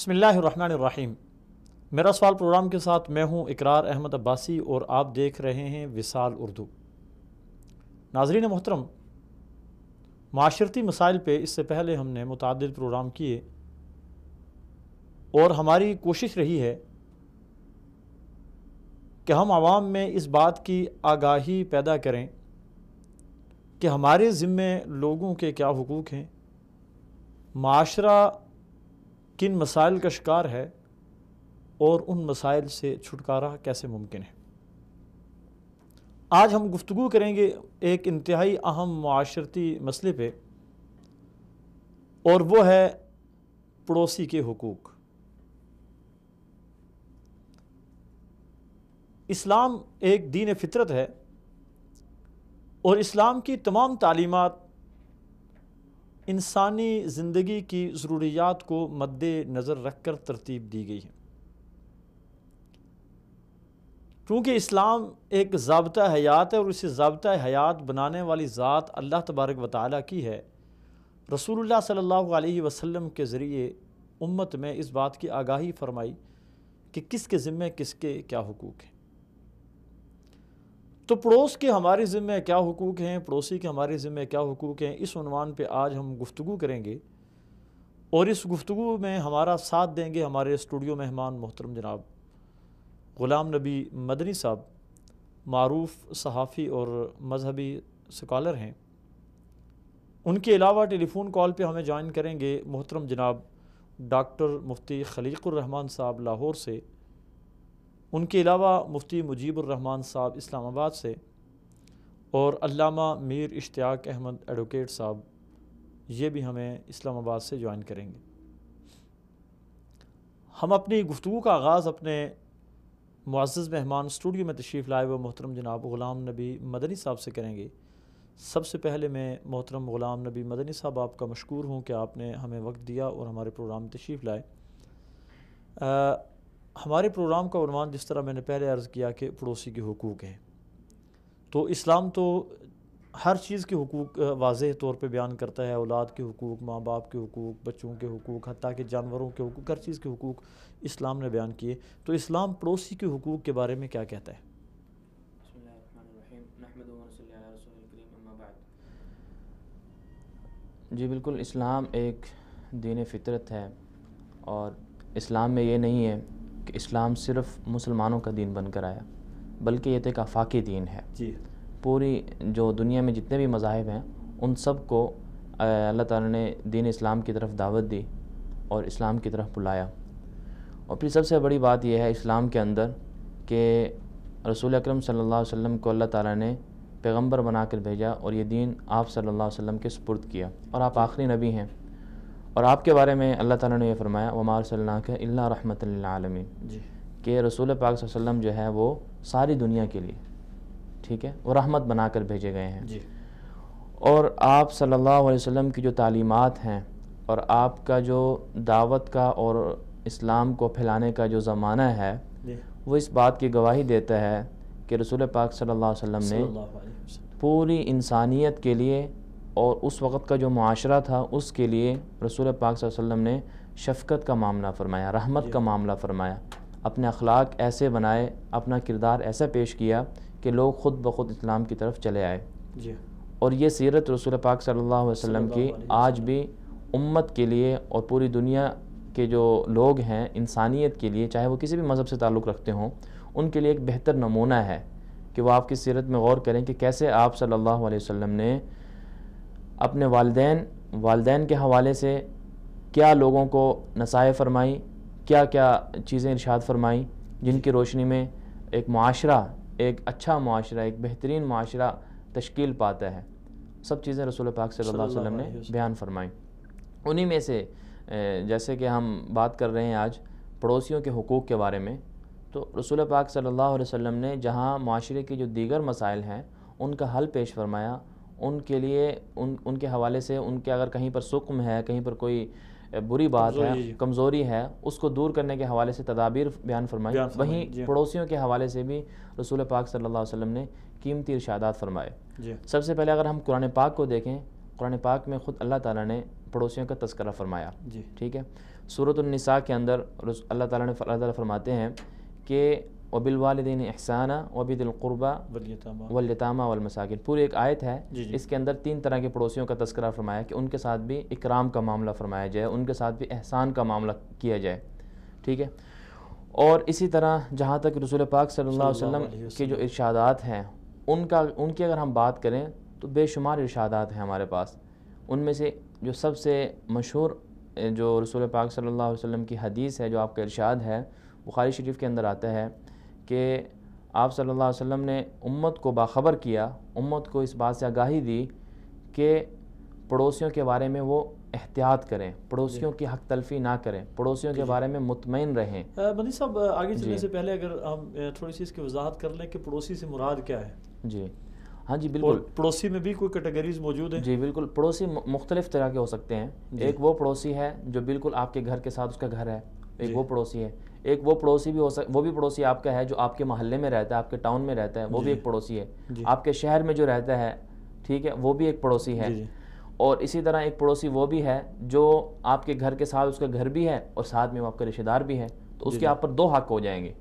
بسم اللہ الرحمن الرحیم۔ میرا سوال پروگرام کے ساتھ میں ہوں اقرار احمد عباسی اور آپ دیکھ رہے ہیں وصال اردو۔ ناظرین محترم، معاشرتی مسائل پہ اس سے پہلے ہم نے متعدد پروگرام کیے اور ہماری کوشش رہی ہے کہ ہم عوام میں اس بات کی آگاہی پیدا کریں کہ ہمارے ذمے لوگوں کے کیا حقوق ہیں، معاشرہ کن مسائل کا شکار ہے اور ان مسائل سے چھٹکارا کیسے ممکن ہے۔ آج ہم گفتگو کریں گے ایک انتہائی اہم معاشرتی مسئلے پہ، اور وہ ہے پڑوسی کے حقوق۔ اسلام ایک دین فطرت ہے اور اسلام کی تمام تعلیمات انسانی زندگی کی ضروریات کو مد نظر رکھ کر ترتیب دی گئی ہے۔ کیونکہ اسلام ایک ضابطہ حیات ہے اور اسے ضابطہ حیات بنانے والی ذات اللہ تبارک و تعالیٰ کی ہے، رسول اللہ صلی اللہ علیہ وسلم کے ذریعے امت میں اس بات کی آگاہی فرمائی کہ کس کے ذمے کس کے کیا حقوق ہیں۔ تو پڑوس کے ہمارے ذمے کیا حقوق ہیں، پڑوسی کے ہمارے ذمے کیا حقوق ہیں، اس عنوان پہ آج ہم گفتگو کریں گے، اور اس گفتگو میں ہمارا ساتھ دیں گے ہمارے اسٹوڈیو مہمان محترم جناب غلام نبی مدنی صاحب، معروف صحافی اور مذہبی سکالر ہیں۔ ان کے علاوہ ٹیلی فون کال پہ ہمیں جوائن کریں گے محترم جناب ڈاکٹر مفتی خلیق الرحمان صاحب لاہور سے، ان کے علاوہ مفتی مجیب الرحمان صاحب اسلام آباد سے، اور علامہ میر اشتیاق احمد ایڈوکیٹ صاحب، یہ بھی ہمیں اسلام آباد سے جوائن کریں گے۔ ہم اپنی گفتگو کا آغاز اپنے معزز مہمان اسٹوڈیو میں تشریف لائے ہوئے محترم جناب غلام نبی مدنی صاحب سے کریں گے۔ سب سے پہلے میں محترم غلام نبی مدنی صاحب آپ کا مشکور ہوں کہ آپ نے ہمیں وقت دیا اور ہمارے پروگرام میں تشریف لائے۔ ہمارے پروگرام کا عنوان جس طرح میں نے پہلے عرض کیا کہ پڑوسی کے حقوق ہیں، تو اسلام تو ہر چیز کے حقوق واضح طور پہ بیان کرتا ہے، اولاد کے حقوق، ماں باپ کے حقوق، بچوں کے حقوق، حتیٰ کہ جانوروں کے حقوق، ہر چیز کے حقوق اسلام نے بیان کیے۔ تو اسلام پڑوسی کے حقوق کے بارے میں کیا کہتا ہے؟ بسم اللہ الرحمن الرحیم، نحمدہ و نصلی علی رسول الکریم، اما بعد۔ جی بالکل، اسلام ایک دین فطرت ہے، اور اسلام میں یہ نہیں ہے کہ اسلام صرف مسلمانوں کا دین بن کر آیا، بلکہ یہ ایک آفاقی دین ہے۔ جی، پوری جو دنیا میں جتنے بھی مذاہب ہیں ان سب کو اللہ تعالیٰ نے دین اسلام کی طرف دعوت دی اور اسلام کی طرف بلایا۔ اور پھر سب سے بڑی بات یہ ہے اسلام کے اندر کہ رسول اکرم صلی اللہ علیہ وسلم کو اللہ تعالیٰ نے پیغمبر بنا کر بھیجا، اور یہ دین آپ صلی اللہ علیہ وسلم کے سپرد کیا، اور آپ آخری نبی ہیں، اور آپ کے بارے میں اللہ تعالیٰ نے یہ فرمایا وَمَا أَرْسَلْنَاكَ إِلَّا رَحْمَةً لِلْعَالَمِينَ، جی، کہ رسول پاک صلی اللہ علیہ وسلم جو ہے وہ ساری دنیا کے لیے، ٹھیک ہے، وہ رحمت بنا کر بھیجے گئے ہیں۔ جی، اور آپ صلی اللہ علیہ وسلم کی جو تعلیمات ہیں اور آپ کا جو دعوت کا اور اسلام کو پھیلانے کا جو زمانہ ہے، جی، وہ اس بات کی گواہی دیتا ہے کہ رسول پاک صلی اللہ علیہ وسلم صلی نے اللہ علیہ وسلم پوری انسانیت کے لیے اور اس وقت کا جو معاشرہ تھا اس کے لیے رسول پاک صلی اللہ علیہ وسلم نے شفقت کا معاملہ فرمایا، رحمت کا معاملہ فرمایا، اپنے اخلاق ایسے بنائے، اپنا کردار ایسا پیش کیا کہ لوگ خود بخود اسلام کی طرف چلے آئے۔ جی، اور یہ سیرت رسول پاک صلی اللہ علیہ وسلم کی آج بھی امت کے لیے اور پوری دنیا کے جو لوگ ہیں انسانیت کے لیے، چاہے وہ کسی بھی مذہب سے تعلق رکھتے ہوں، ان کے لیے ایک بہتر نمونہ ہے کہ وہ آپ کی سیرت میں غور کریں کہ کیسے آپ صلی اللہ علیہ وسلم نے اپنے والدین کے حوالے سے کیا لوگوں کو نصائح فرمائی، کیا کیا چیزیں ارشاد فرمائیں جن کی روشنی میں ایک معاشرہ، ایک اچھا معاشرہ، ایک بہترین معاشرہ تشکیل پاتا ہے۔ سب چیزیں رسول پاک صلی اللہ علیہ وسلم نے بیان فرمائیں۔ انہی میں سے جیسے کہ ہم بات کر رہے ہیں آج پڑوسیوں کے حقوق کے بارے میں، تو رسول پاک صلی اللہ علیہ وسلم نے جہاں معاشرے کے جو دیگر مسائل ہیں ان کا حل پیش فرمایا، ان کے لیے ان کے حوالے سے ان کے اگر کہیں پر سقم ہے، کہیں پر کوئی بری بات ہے، کمزوری ہے، اس کو دور کرنے کے حوالے سے تدابیر بیان فرمائی۔ وہیں پڑوسیوں کے حوالے سے بھی رسول پاک صلی اللہ علیہ وسلم نے قیمتی ارشادات فرمائے۔ سب سے پہلے اگر ہم قرآن پاک کو دیکھیں، قرآن پاک میں خود اللہ تعالیٰ نے پڑوسیوں کا تذکرہ فرمایا، ٹھیک ہے۔ سورۃ النساء کے اندر اللہ تعالیٰ فرماتے ہیں کہ وبالوالدین احسانا وبذی القربى والیتامی والمساکین، پوری ایک آیت ہے، اس کے اندر 3 طرح کے پڑوسیوں کا تذکرہ فرمایا کہ ان کے ساتھ بھی اکرام کا معاملہ فرمایا جائے، ان کے ساتھ بھی احسان کا معاملہ کیا جائے، ٹھیک ہے۔ اور اسی طرح جہاں تک رسول پاک صلی اللہ علیہ وسلم کے جو ارشادات ہیں ان کی اگر ہم بات کریں تو بے شمار ارشادات ہیں ہمارے پاس۔ ان میں سے جو سب سے مشہور جو رسول پاک صلی اللہ علیہ وسلم کی حدیث ہے، جو آپ کا ارشاد ہے، بخاری شریف کے اندر آتا ہے کہ آپ صلی اللہ علیہ وسلم نے امت کو باخبر کیا، امت کو اس بات سے آگاہی دی کہ پڑوسیوں کے بارے میں وہ احتیاط کریں، پڑوسیوں کی حق تلفی نہ کریں، پڑوسیوں کے بارے میں مطمئن رہیں۔ مدنی صاحب آگے چلنے سے پہلے اگر ہم تھوڑی سی اس کی وضاحت کر لیں کہ پڑوسی سے مراد کیا ہے؟ جی ہاں جی بالکل، پڑوسی میں بھی کوئی کیٹیگریز موجود ہیں؟ جی بالکل، پڑوسی مختلف طرح کے ہو سکتے ہیں۔ ایک وہ پڑوسی ہے جو بالکل آپ کے گھر کے ساتھ اس کا گھر ہے، ایک وہ پڑوسی ہے۔ ایک وہ پڑوسی بھی وہ بھی پڑوسی آپ کا ہے جو آپ کے محلے میں رہتا ہے، آپ کے ٹاؤن میں رہتا ہے، وہ بھی ایک پڑوسی ہے۔ آپ کے شہر میں جو رہتا ہے، ٹھیک ہے، وہ بھی ایک پڑوسی ہے۔ اور اسی طرح ایک پڑوسی وہ بھی ہے جو آپ کے گھر کے ساتھ اس کا گھر بھی ہے اور ساتھ میں وہ آپ کا رشتہ دار بھی ہے، تو اس کے آپ پر 2 حق ہو جائیں گے،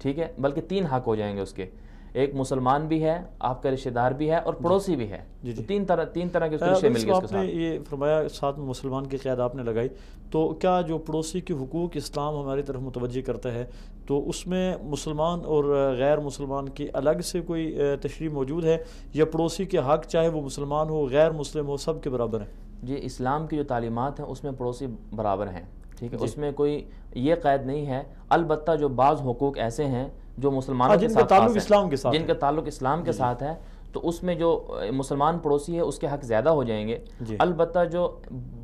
ٹھیک ہے، بلکہ 3 حق ہو جائیں گے اس کے۔ ایک مسلمان بھی ہے، آپ کا رشتہ دار بھی ہے اور پڑوسی بھی ہے، تو 3 طرح کے رشتے مل گئے اس کے ساتھ۔ آپ نے یہ فرمایا ساتھ میں مسلمان کی قید آپ نے لگائی، تو کیا جو پڑوسی کے حقوق اسلام ہماری طرف متوجہ کرتا ہے تو اس میں مسلمان اور غیر مسلمان کی الگ سے کوئی تشریح موجود ہے، یا پڑوسی کے حق چاہے وہ مسلمان ہو غیر مسلم ہو سب کے برابر ہیں؟ جی اسلام کی جو تعلیمات ہیں اس میں پڑوسی برابر ہیں، ٹھیک ہے، اس میں کوئی یہ قید نہیں ہے۔ البتہ جو بعض حقوق ایسے ہیں جو مسلمانوں کے ساتھ تعلق اسلام کے ساتھ، جن کا تعلق اسلام کے ساتھ ہے، تو اس میں جو مسلمان پڑوسی ہے اس کے حق زیادہ ہو جائیں گے۔ البتہ جو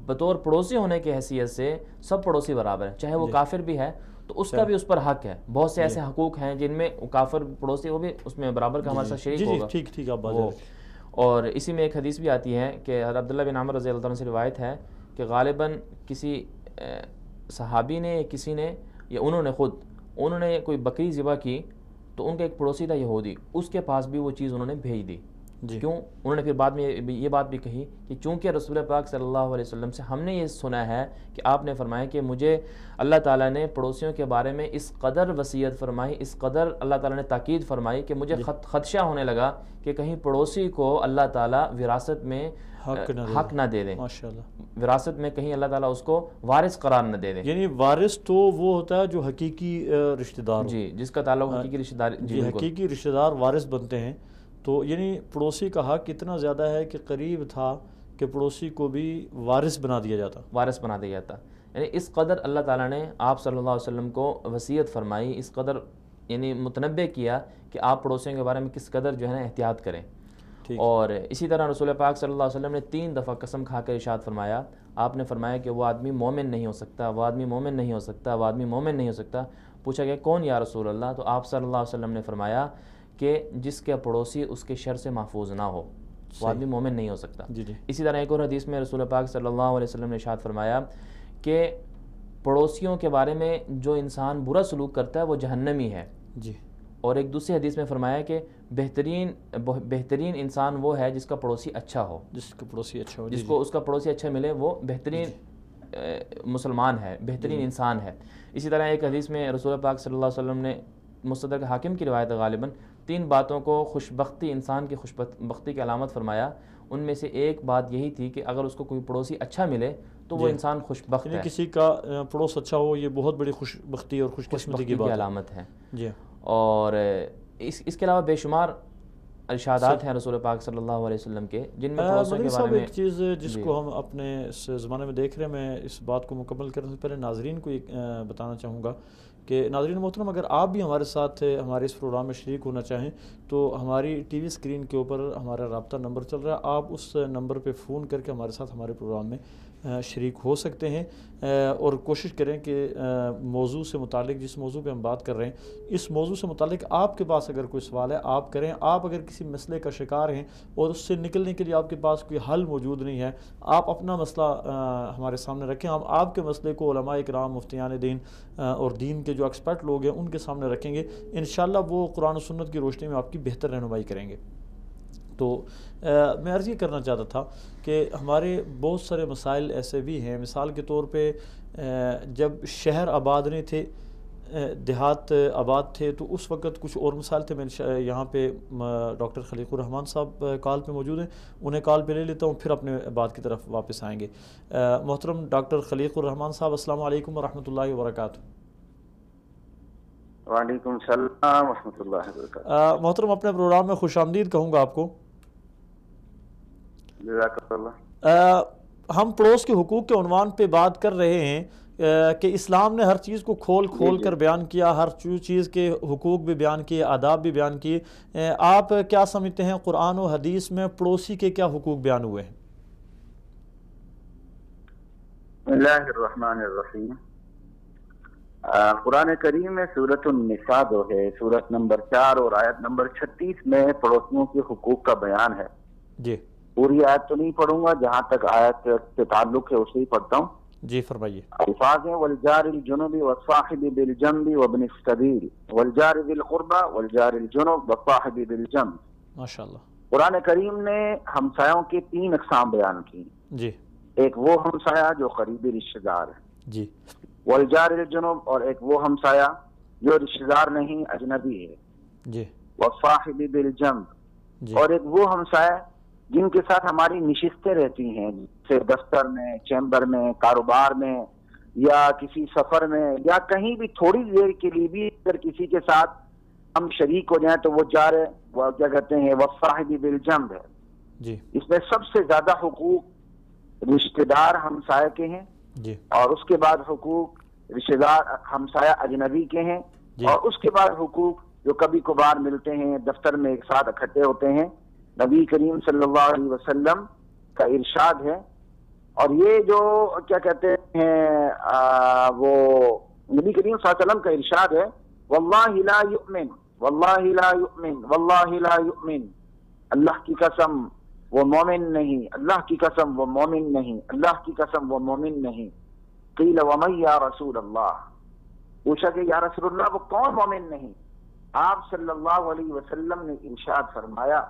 بطور پڑوسی ہونے کی حیثیت سے سب پڑوسی برابر ہیں، چاہے وہ کافر بھی ہے تو اس کا بھی اس پر حق ہے۔ بہت سے ایسے حقوق ہیں جن میں کافر پڑوسی وہ بھی اس میں برابر کا ہمارے ساتھ شریک ہوگا۔ ٹھیک آپ بات۔ اور اسی میں ایک حدیث بھی آتی ہے کہ عبداللہ بن عمر رضی اللہ عنہ سے روایت ہے کہ غالباً کسی صحابی نے یا کسی نے یا انہوں نے کوئی بکری ذبح کی، تو ان کا ایک پڑوسی تھا یہودی، اس کے پاس بھی وہ چیز انہوں نے بھیج دی۔ کیوں؟ انہوں نے پھر بعد میں یہ بات بھی کہی کہ چونکہ رسول پاک صلی اللہ علیہ وسلم سے ہم نے یہ سنا ہے کہ آپ نے فرمایا کہ مجھے اللہ تعالیٰ نے پڑوسیوں کے بارے میں اس قدر وصیت فرمائی، اس قدر اللہ تعالیٰ نے تاکید فرمائی کہ مجھے خدشہ ہونے لگا کہ کہیں پڑوسی کو اللہ تعالیٰ وراثت میں حق نہ دے دیں، وراثت میں کہیں اللہ تعالیٰ اس کو وارث قرار نہ دے دیں۔ یعنی وارث تو وہ ہوتا ہے جو حقیقی رشتہ دار، جی جس کا تعلق حقیقی رشتہ دار، جی حقیقی رشتہ دار وارث بنتے ہیں۔ تو یعنی پڑوسی کا حق اتنا زیادہ ہے کہ قریب تھا کہ پڑوسی کو بھی وارث بنا دیا جاتا، یعنی اس قدر اللہ تعالیٰ نے آپ صلی اللہ علیہ وسلم کو وصیت فرمائی، اس قدر یعنی متنبع کیا کہ آپ پڑوسیوں کے بارے میں کس قدر جو ہے نا احتیاط کریں۔ اور اسی طرح رسول پاک صلی اللہ علیہ وسلم نے 3 دفعہ قسم کھا کر ارشاد فرمایا، آپ نے فرمایا کہ وہ آدمی مومن نہیں ہو سکتا، وہ آدمی مومن نہیں ہو سکتا، وہ آدمی مومن نہیں ہو سکتا۔ پوچھا گیا کون یا رسول اللہ؟ تو آپ صلی اللہ علیہ وسلم نے فرمایا کہ جس کے پڑوسی اس کے شر سے محفوظ نہ ہو، وہ آدمی مومن نہیں ہو سکتا۔ اسی طرح ایک اور حدیث میں رسول پاک صلی اللہ علیہ وسلم نے ارشاد فرمایا کہ پڑوسیوں کے بارے میں جو انسان برا سلوک کرتا ہے وہ جہنمی ہے۔ اور ایک دوسری حدیث میں فرمایا کہ بہترین انسان وہ ہے جس کا پڑوسی اچھا ہو، جس کو اس کا پڑوسی اچھا ملے، وہ بہترین مسلمان ہے، بہترین انسان ہے۔ اسی طرح ایک حدیث میں رسول پاک صلی اللہ علیہ وسلم نے مستدرک حاکم کی روایت غالباً 3 باتوں کو انسان کی خوش بختی کی علامت فرمایا۔ ان میں سے ایک بات یہی تھی کہ اگر اس کو کوئی پڑوسی اچھا ملے تو وہ انسان خوش بخت ہے، کسی کا پڑوس اچھا ہو، یہ بہت بڑی خوش بختی اور خوش قسمتی کی علامت ہے۔ اور اس کے علاوہ بے شمار ارشادات ہیں رسول پاک صلی اللہ علیہ وسلم کے جن میں پڑوسوں کے بارے میں ایک چیز جس کو ہم اپنے اس زمانے میں دیکھ رہے ہیں، میں اس بات کو مکمل کرنے سے پہلے ناظرین کو بتانا چاہوں گا کہ ناظرین محترم، اگر آپ بھی ہمارے ساتھ ہمارے اس پروگرام میں شریک ہونا چاہیں تو ہماری ٹی وی اسکرین کے اوپر ہمارا رابطہ نمبر چل رہا ہے، آپ اس نمبر پہ فون کر کے ہمارے ساتھ ہمارے پروگرام میں شریک ہو سکتے ہیں، اور کوشش کریں کہ موضوع سے متعلق، جس موضوع پہ ہم بات کر رہے ہیں، اس موضوع سے متعلق آپ کے پاس اگر کوئی سوال ہے آپ کریں۔ آپ اگر کسی مسئلے کا شکار ہیں اور اس سے نکلنے کے لیے آپ کے پاس کوئی حل موجود نہیں ہے، آپ اپنا مسئلہ ہمارے سامنے رکھیں، ہم آپ کے مسئلے کو علماء اکرام، مفتیان دین اور دین کے جو ایکسپرٹ لوگ ہیں ان کے سامنے رکھیں گے، انشاءاللہ وہ قرآن و سنت کی روشنی میں آپ کی بہتر رہنمائی کریں گے۔ تو میں عرض یہ کرنا چاہتا تھا کہ ہمارے بہت سارے مسائل ایسے بھی ہیں، مثال کے طور پہ جب شہر آباد نہیں تھے، دیہات آباد تھے، تو اس وقت کچھ اور مسائل تھے. میں یہاں پہ ڈاکٹر خلیق الرحمان صاحب کال پہ موجود ہیں، انہیں کال پہ لے لیتا ہوں، پھر اپنے بات کی طرف واپس آئیں گے. محترم ڈاکٹر خلیق الرحمان صاحب، السلام علیکم ورحمۃ اللہ وبرکاتہ. وعلیکم السلام ورحمۃ اللہ وبرکاتہ. محترم، اپنے پروگرام میں خوش آمدید کہوں گا آپ کو. جزاک اللہ. ہم پڑوس کے حقوق کے عنوان پہ بات کر رہے ہیں کہ اسلام نے ہر چیز کو کھول کر بیان کیا، ہر چیز کے حقوق بھی بیان کیے، آداب بھی بیان کیے. آپ کیا سمجھتے ہیں قرآن و حدیث میں پڑوسی کے کیا حقوق بیان ہوئے ہیں؟ بسم اللہ الرحمن الرحیم. قرآن کریم میں سورۃ النساء جو ہے، سورت نمبر 4 اور آیت نمبر 36 میں پڑوسیوں کے حقوق کا بیان ہے. جی، پوری آیت تو نہیں پڑھوں گا، جہاں تک آیت سے تعلق ہے اسے ہی پڑھتا ہوں. جی فرمائیے. الفاظ ہیں والجار الجنب والصاحب بالجنب وابن السبیل والجار ذی القربى والجار الجنب والصاحب بالجنب. ماشاءاللہ. قرآن کریم نے ہمسایوں کی 3 اقسام بیان کی. جی. ایک وہ ہمسایہ جو قریبی رشتہ دار ہے، جی، والجار الجنب، اور ایک وہ ہمسایہ جو رشتہ دار نہیں، اجنبی ہے. جی. والصاحب بالجنب، جی. اور ایک وہ ہمسایہ جن کے ساتھ ہماری نشستیں رہتی ہیں، جیسے دفتر میں، چیمبر میں، کاروبار میں، یا کسی سفر میں، یا کہیں بھی تھوڑی دیر کے لیے بھی اگر کسی کے ساتھ ہم شریک ہو جائیں تو وہ جار ہے، وہ کیا کہتے ہیں، والصاحب بالجنب ہے. جی. اس میں سب سے زیادہ حقوق رشتہ دار ہمسایہ کے ہیں. جی. اور اس کے بعد حقوق رشتہ دار ہمسایہ اجنبی کے ہیں. جی. اور اس کے بعد حقوق جو کبھی کبھار ملتے ہیں، دفتر میں ایک ساتھ اکٹھے ہوتے ہیں. نبی کریم صلی اللہ علیہ وسلم کا ارشاد ہے، اور یہ جو کیا کہتے ہیں وہ نبی کریم صلی اللہ علیہ وسلم کا ارشاد ہے، واللہ لا یؤمن، واللہ لا یؤمن، واللہ لا یؤمن، اللہ کی قسم وہ مومن نہیں، اللہ کی قسم وہ مومن نہیں، اللہ کی قسم وہ مومن نہیں. قیل ومن یا رسول اللہ، پوچھا کہ یا رسول اللہ وہ کون مومن نہیں؟ آپ صلی اللہ علیہ وسلم نے ارشاد فرمایا،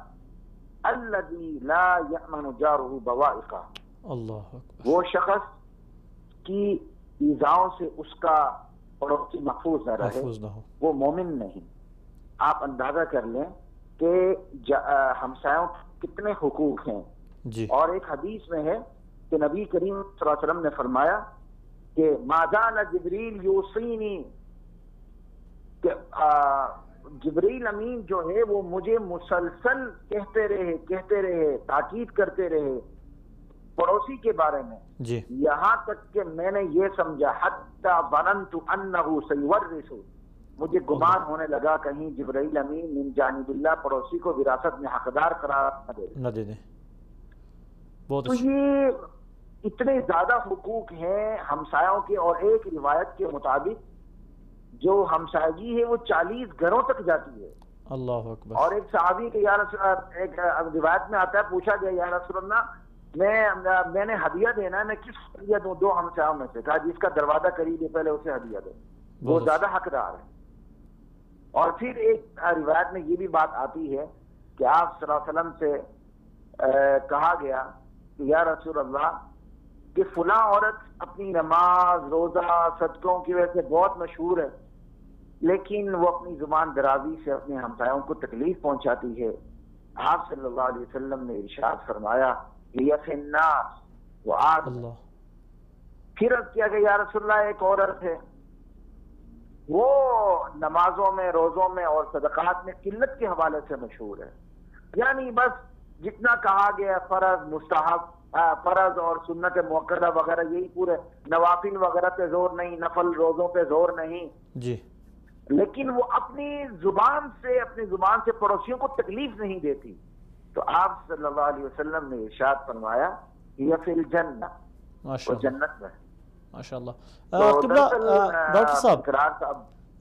الذی لا یأمن جارہ بوائقہ، اللہ اکبر، وہ شخص کی ایذاؤں سے اس کا پڑوسی محفوظ نہ رہے، وہ مومن نہیں. آپ اندازہ کر لیں کہ ہمسایوں کتنے حقوق ہیں. جی. اور ایک حدیث میں ہے کہ نبی کریم صلی اللہ علیہ وسلم نے فرمایا کہ ما زال جبریل یوصینی، کہ جبریل امین جو ہے وہ مجھے مسلسل کہتے رہے تاکید کرتے رہے پڑوسی کے بارے میں. جی. یہاں تک کہ میں نے یہ سمجھا حتی ظننت انہ سیورث، مجھے گمان ہونے لگا کہیں جبرائیل امین من جانب اللہ پڑوسی کو وراثت میں حقدار قرار نہ دے دیں. تو یہ اتنے زیادہ حقوق ہیں ہمسایوں کے. اور ایک روایت کے مطابق جو ہمسایگی ہے وہ 40 گھروں تک جاتی ہے. اللہ اکبر. اور ایک صحابی کے ایک روایت میں آتا ہے، پوچھا گیا یا رسول اللہ میں نے ہدیہ دینا ہے، میں کس ہدیہ دوں؟ 2 ہمسایوں میں سے کہا جس کا دروازہ قریب ہے پہلے اسے ہدیہ دو، وہ زیادہ حقدار ہے. اور پھر ایک روایت میں یہ بھی بات آتی ہے کہ آپ صلی اللہ علیہ وسلم سے کہا گیا کہ یا رسول اللہ کہ فلاں عورت اپنی نماز، روزہ، صدقوں کی وجہ سے بہت مشہور ہے، لیکن وہ اپنی زبان درازی سے اپنے ہمسایوں کو تکلیف پہنچاتی ہے. آپ صلی اللہ علیہ وسلم نے ارشاد فرمایا ہی فی الناس وعاد. پھر اب کیا کہ یا رسول اللہ ایک عورت ہے وہ نمازوں میں، روزوں میں اور صدقات میں قلت کے حوالے سے مشہور ہے، یعنی بس جتنا کہا گیا فرض، مستحب، فرض اور سنت موقدہ وغیرہ یہی پورے، نوافل وغیرہ پہ زور نہیں، نفل روزوں پہ زور نہیں. جی. لیکن وہ اپنی زبان سے پڑوسیوں کو تکلیف نہیں دیتی. تو آپ صلی اللہ علیہ وسلم نے ارشاد فرمایا یہ فی الجنہ، وہ جنت میں. ماشاءاللہ. ڈاکٹر صاحب،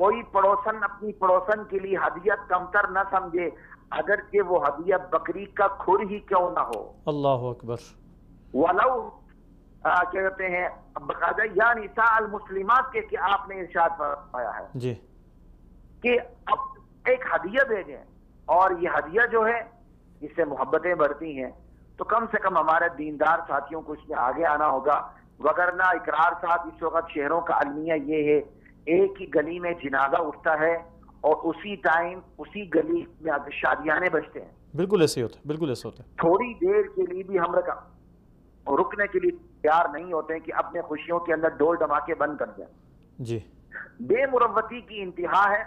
کوئی پڑوسن اپنی پڑوسن کے لیے ہدیہ کمتر نہ سمجھے، اگرچہ وہ ہدیہ بکری کا کھر ہی کیوں نہ ہو۔ اللہ اکبر۔ ولو کیا کہتے ہیں باقاعدہ یا نساء المسلمات کے کہ آپ نے ارشاد فرمایا ہے جی کہ اب ایک ہدیہ بھیجیں، اور یہ ہدیہ جو ہے اس سے محبتیں بڑھتی ہیں، تو کم سے کم ہمارے دیندار ساتھیوں کو اس میں آگے آنا ہوگا، وگرنہ اقرار صاحب اس وقت شہروں کا المیہ یہ ہے، ایک ہی گلی میں جنازہ اٹھتا ہے اور اسی ٹائم اسی گلی میں شادیانے بجتے ہیں۔ بالکل ایسے ہوتا ہے، بالکل ایسے ہوتا ہے۔ تھوڑی دیر کے لیے بھی ہم رکنے کے لیے تیار نہیں ہوتے ہیں کہ اپنے خوشیوں کے اندر ڈول ڈماکے بند کر دیں۔ جی بے مروتی کی انتہا ہے،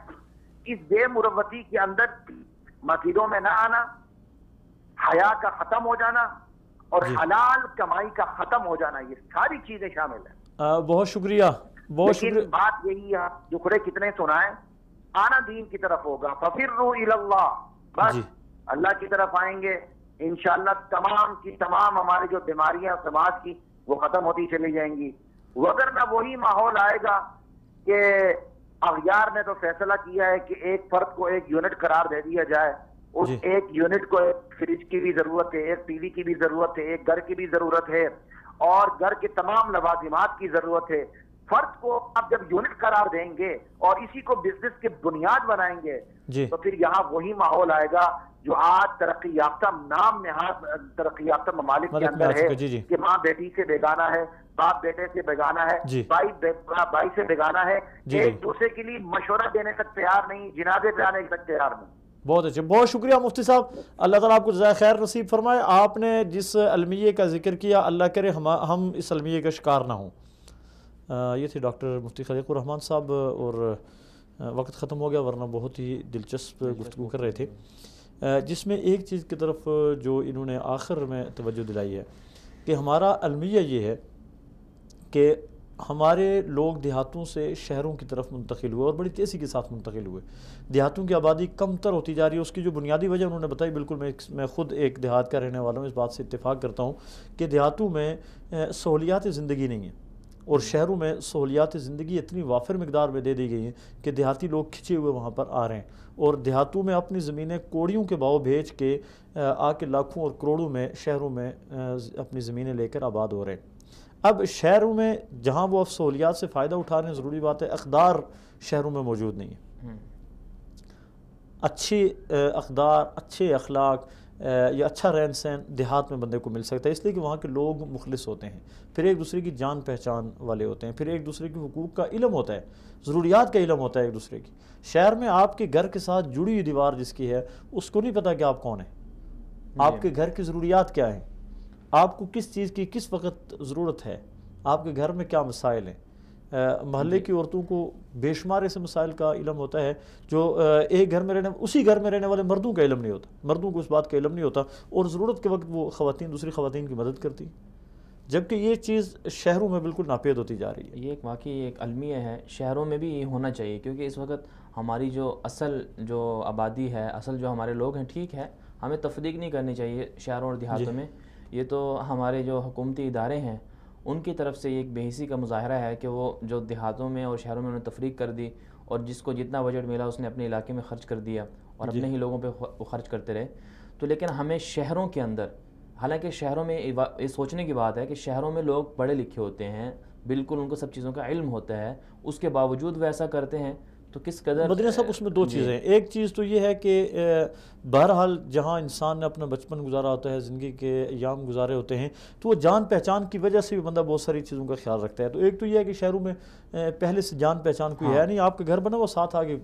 اس بے مروتی کے اندر مسجدوں میں نہ آنا، حیا کا ختم ہو جانا، اور حلال کمائی کا ختم ہو جانا، یہ ساری چیزیں شامل ہیں۔ بہت شکریہ، بہت لیکن شکریہ۔ بات یہی ہے، دکھڑے کتنے سنائیں، آنا دین کی طرف ہوگا، ففروا الی اللہ، بس اللہ کی طرف آئیں گے انشاءاللہ تمام کی تمام ہماری جو بیماریاں سماج کی وہ ختم ہوتی چلی جائیں گی۔ وگرنہ وہی ماحول آئے گا کہ اغیار نے تو فیصلہ کیا ہے کہ ایک فرد کو ایک یونٹ قرار دے دیا جائے، اس ایک یونٹ کو ایک فریج کی بھی ضرورت ہے، ایک ٹی وی کی بھی ضرورت ہے، ایک گھر کی بھی ضرورت ہے، اور گھر کے تمام لوازمات کی ضرورت ہے۔ فرد کو آپ جب یونٹ قرار دیں گے اور اسی کو بزنس کی بنیاد بنائیں گے تو پھر یہاں وہی ماحول آئے گا جو آج ترقی یافتہ نام نہاد ترقی یافتہ ممالک کے اندر ہے کہ ماں بیٹی سے بیگانہ ہے، باپ بیٹے سے بیگانہ ہے، بھائی سے بیگانہ ہے، ایک دوسرے کے لیے مشورہ دینے تک تیار نہیں، جنازے پہ آنے تک تیار نہیں۔ بہت اچھا، بہت شکریہ مفتی صاحب، اللہ تعالیٰ آپ کو جزائے خیر نصیب فرمائے۔ آپ نے جس المیے کا ذکر کیا، اللہ کرے ہم اس المیے کا شکار نہ ہوں۔ یہ تھے ڈاکٹر مفتی خلیق الرحمان صاحب، اور وقت ختم ہو گیا ورنہ بہت ہی دلچسپ گفتگو کر رہے تھے، جس میں ایک چیز کی طرف جو انہوں نے آخر میں توجہ دلائی ہے کہ ہمارا المیہ یہ ہے کہ ہمارے لوگ دیہاتوں سے شہروں کی طرف منتقل ہوئے اور بڑی تیزی کے ساتھ منتقل ہوئے، دیہاتوں کی آبادی کم تر ہوتی جا رہی ہے۔ اس کی جو بنیادی وجہ انہوں نے بتائی، بالکل میں خود ایک دیہات کا رہنے والا ہوں، اس بات سے اتفاق کرتا ہوں کہ دیہاتوں میں سہولیات زندگی نہیں ہیں، اور شہروں میں سہولیات زندگی اتنی وافر مقدار میں دے دی گئی ہیں کہ دیہاتی لوگ کھچے ہوئے وہاں پر آ رہے ہیں، اور دیہاتوں میں اپنی زمینیں کوڑیوں کے بھاؤ بھیج کے آ کے لاکھوں اور کروڑوں میں شہروں میں اپنی زمینیں لے کر آباد ہو رہے ہیں۔ اب شہروں میں جہاں وہ سہولیات سے فائدہ اٹھا رہے ہیں، ضروری بات ہے اقدار شہروں میں موجود نہیں ہے، اچھی اقدار، اچھے اخلاق یا اچھا رہن سہن دیہات میں بندے کو مل سکتا ہے، اس لیے کہ وہاں کے لوگ مخلص ہوتے ہیں، پھر ایک دوسرے کی جان پہچان والے ہوتے ہیں، پھر ایک دوسرے کے حقوق کا علم ہوتا ہے، ضروریات کا علم ہوتا ہے ایک دوسرے کی۔ شہر میں آپ کے گھر کے ساتھ جڑی ہوئی دیوار جس کی ہے، اس کو نہیں پتا کہ آپ کون ہیں، آپ کے گھر کی ضروریات کیا ہیں، آپ کو کس چیز کی کس وقت ضرورت ہے، آپ کے گھر میں کیا مسائل ہیں۔ محلے کی عورتوں کو بے شمار ایسے مسائل کا علم ہوتا ہے جو ایک گھر میں اسی گھر میں رہنے والے مردوں کا علم نہیں ہوتا، مردوں کو اس بات کا علم نہیں ہوتا، اور ضرورت کے وقت وہ خواتین دوسری خواتین کی مدد کرتی ہیں، جبکہ یہ چیز شہروں میں بالکل ناپید ہوتی جا رہی ہے۔ یہ ایک واقعی ایک المیہ ہے، شہروں میں بھی یہ ہونا چاہیے، کیونکہ اس وقت ہماری جو اصل جو آبادی ہے، اصل جو ہمارے لوگ ہیں، ٹھیک ہے، ہمیں تفریق نہیں کرنی چاہیے شہروں اور دیہاتوں میں، یہ تو ہمارے جو حکومتی ادارے ہیں ان کی طرف سے ایک بے حسی کا مظاہرہ ہے کہ وہ جو دیہاتوں میں اور شہروں میں انہوں نے تفریق کر دی، اور جس کو جتنا بجٹ ملا اس نے اپنے علاقے میں خرچ کر دیا اور اپنے ہی لوگوں پہ وہ خرچ کرتے رہے۔ تو لیکن ہمیں شہروں کے اندر، حالانکہ شہروں میں یہ سوچنے کی بات ہے کہ شہروں میں لوگ پڑھے لکھے ہوتے ہیں، بالکل ان کو سب چیزوں کا علم ہوتا ہے، اس کے باوجود وہ ایسا کرتے ہیں، تو کس قدر مدنی صاحب اس میں دو چیزیں ہیں۔ ایک چیز تو یہ ہے کہ بہرحال جہاں انسان نے اپنا بچپن گزارا ہوتا ہے، زندگی کے ایام گزارے ہوتے ہیں، تو وہ جان پہچان کی وجہ سے بھی بندہ بہت ساری چیزوں کا خیال رکھتا ہے۔ تو ایک تو یہ ہے کہ شہروں میں پہلے سے جان پہچان کوئی ہے نہیں، آپ کا گھر بنا وہ ساتھ آگے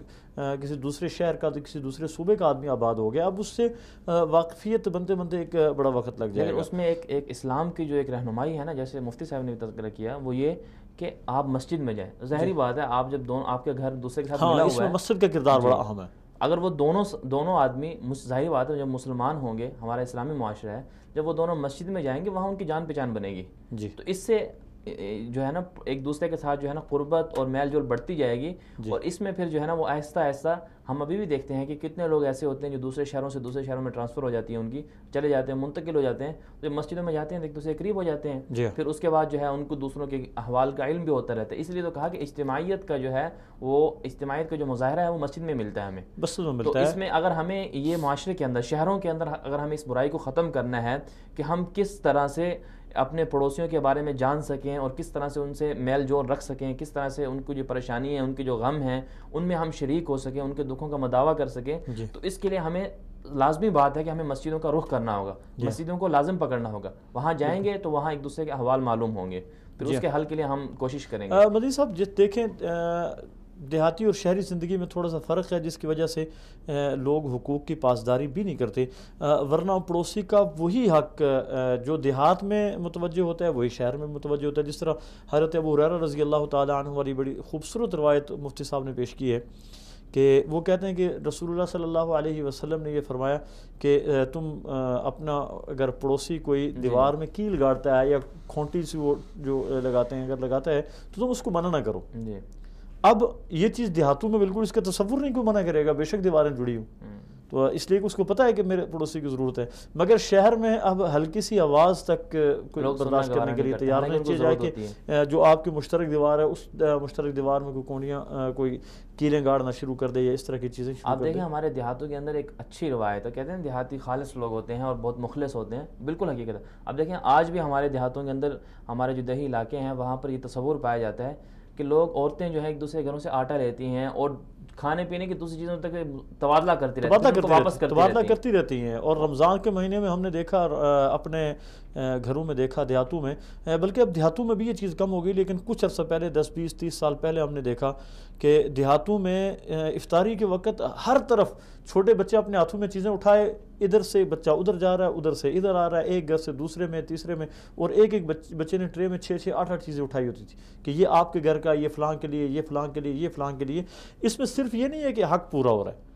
کسی دوسرے شہر کا کسی دوسرے صوبے کا آدمی آباد ہو گیا، اب اس سے واقفیت بنتے بنتے ایک بڑا وقت لگ جائے گا۔ اس میں ایک اسلام کی جو ایک رہنمائی ہے نا، جیسے مفتی صاحب نے تذکرہ کیا، وہ یہ کہ آپ مسجد میں جائیں۔ ظاہری بات ہے، آپ جب آپ کے گھر دوسرے کے ساتھ ملا ہوا ہے، اس میں مسجد کا کردار بڑا اہم ہے۔ اگر وہ دونوں آدمی، ظاہری بات ہے جب مسلمان ہوں گے، ہمارا اسلامی معاشرہ ہے، جب وہ دونوں مسجد میں جائیں گے وہاں ان کی جان پہچان بنے گی، تو اس سے جو ہے نا ایک دوسرے کے ساتھ جو ہے نا قربت اور میل جول بڑھتی جائے گی، اور اس میں پھر جو ہے نا وہ آہستہ آہستہ ہم ابھی بھی دیکھتے ہیں کہ کتنے لوگ ایسے ہوتے ہیں جو دوسرے شہروں سے دوسرے شہروں میں ٹرانسفر ہو جاتی ہیں ان کی، چلے جاتے ہیں، منتقل ہو جاتے ہیں، جب مسجدوں میں جاتے ہیں تو ایک دوسرے کے قریب ہو جاتے ہیں، پھر اس کے بعد جو ہے ان کو دوسروں کے احوال کا علم بھی ہوتا رہتا ہے۔ اس لیے تو کہا کہ اجتماعیت کا جو ہے وہ اجتماعیت کا جو مظاہرہ ہے وہ مسجد میں ملتا ہے ہمیں، بس میں تو ملتا ہے۔ اس میں اگر ہمیں یہ معاشرے کے اندر، شہروں کے اندر اگر ہمیں اس برائی کو ختم کرنا ہے کہ ہم کس طرح سے اپنے پڑوسیوں کے بارے میں جان سکیں اور کس طرح سے ان سے میل جول رکھ سکیں، کس طرح سے ان کو جو پریشانی ہے، ان کے جو غم ہیں ان میں ہم شریک ہو سکیں، ان کے دکھوں کا مداوع کر سکیں، تو اس کے لیے ہمیں لازمی بات ہے کہ ہمیں مسجدوں کا رخ کرنا ہوگا، مسجدوں کو لازم پکڑنا ہوگا، وہاں جائیں گے تو وہاں ایک دوسرے کے احوال معلوم ہوں گے، پھر اس کے حل کے لیے ہم کوشش کریں گے۔ مدنی صاحب دیکھیں دیہاتی اور شہری زندگی میں تھوڑا سا فرق ہے، جس کی وجہ سے لوگ حقوق کی پاسداری بھی نہیں کرتے، ورنہ پڑوسی کا وہی حق جو دیہات میں متوجہ ہوتا ہے وہی شہر میں متوجہ ہوتا ہے۔ جس طرح حضرت ابو ہریرہ رضی اللہ تعالیٰ عنہ والی بڑی خوبصورت روایت مفتی صاحب نے پیش کی ہے کہ وہ کہتے ہیں کہ رسول اللہ صلی اللہ علیہ وسلم نے یہ فرمایا کہ تم اپنا اگر پڑوسی کوئی دیوار میں کیل گاڑتا ہے یا کھونٹی سی وہ جو لگاتے ہیں اگر لگاتا ہے تو تم اس کو منع نہ کرو۔ اب یہ چیز دیہاتوں میں بالکل اس کا تصور نہیں کوئی منع کرے گا، بے شک دیواریں جڑی ہوں، تو اس لیے کہ اس کو پتہ ہے کہ میرے پڑوسی کی ضرورت ہے، مگر شہر میں اب ہلکی سی آواز تک کوئی برداشت کرنے کے لیے تیار نہیں چاہیے جائے کہ جو آپ کی مشترک دیوار ہے اس مشترک دیوار میں کوئی کونیاں کوئی کیلیں گاڑنا شروع کر دے یا اس طرح کی چیزیں شروع کر دے۔ آپ دیکھیں ہمارے دیہاتوں کے اندر ایک اچھی روایت ہے، کہتے ہیں دیہاتی خالص لوگ ہوتے ہیں اور بہت مخلص ہوتے ہیں، بالکل حقیقت ہے۔ اب دیکھیں آج بھی ہمارے دیہاتوں کے اندر ہمارے جو دیہی علاقے ہیں وہاں پر یہ تصور پایا جاتا ہے کہ لوگ عورتیں جو ہیں ایک دوسرے گھروں سے آٹا لیتی ہیں اور کھانے پینے کی دوسری چیزوں تک تبادلہ کرتی رہتی ہیں، اور رمضان کے مہینے میں ہم نے دیکھا اپنے گھروں میں دیکھا، دیہاتوں میں، بلکہ اب دیہاتوں میں بھی یہ چیز کم ہو گئی، لیکن کچھ عرصہ پہلے 10 20 30 سال پہلے ہم نے دیکھا کہ دیہاتوں میں افطاری کے وقت ہر طرف چھوٹے بچے اپنے ہاتھوں میں چیزیں اٹھائے، ادھر سے بچہ ادھر جا رہا ہے، ادھر سے ادھر آ رہا ہے، ایک گھر سے دوسرے میں تیسرے میں، اور ایک ایک بچے نے ٹرے میں 6 6 8 8 چیزیں اٹھائی ہوتی تھی کہ یہ آپ کے گھر کا، یہ فلاں کے لیے، یہ فلاں کے لیے، یہ فلاں کے لیے۔ اس میں صرف یہ نہیں ہے کہ حق پورا ہو رہا ہے،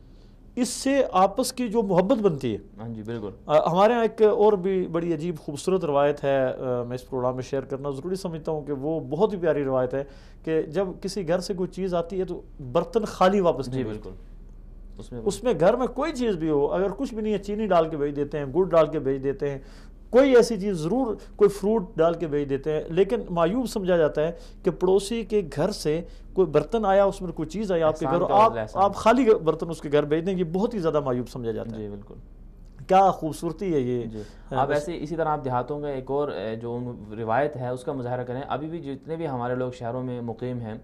اس سے آپس کی جو محبت بنتی ہے۔ ہاں جی بالکل۔ ہمارے یہاں ایک اور بھی بڑی عجیب خوبصورت روایت ہے، میں اس پروگرام میں شیئر کرنا ضروری سمجھتا ہوں کہ وہ بہت ہی پیاری روایت ہے کہ جب کسی گھر سے کوئی چیز آتی ہے تو برتن خالی واپس نہیں بالکل، اس میں گھر میں کوئی چیز بھی ہو، اگر کچھ بھی نہیں ہے چینی ڈال کے بھیج دیتے ہیں، گڑ ڈال کے بھیج دیتے ہیں، کوئی ایسی چیز ضرور کوئی فروٹ ڈال کے بھیج دیتے ہیں، لیکن معیوب سمجھا جاتا ہے کہ پڑوسی کے گھر سے کوئی برتن آیا، اس میں کوئی چیز آئی آپ کے گھر، آپ خالی برتن اس کے گھر بھیج دیں، یہ بہت ہی زیادہ معیوب سمجھا جاتا ہے۔ جی بالکل، کیا خوبصورتی ہے یہ۔ آپ ایسے اسی طرح آپ دیہاتوں کا ایک اور جو روایت ہے اس کا مظاہرہ کریں، ابھی بھی جتنے بھی ہمارے لوگ شہروں میں مقیم ہیں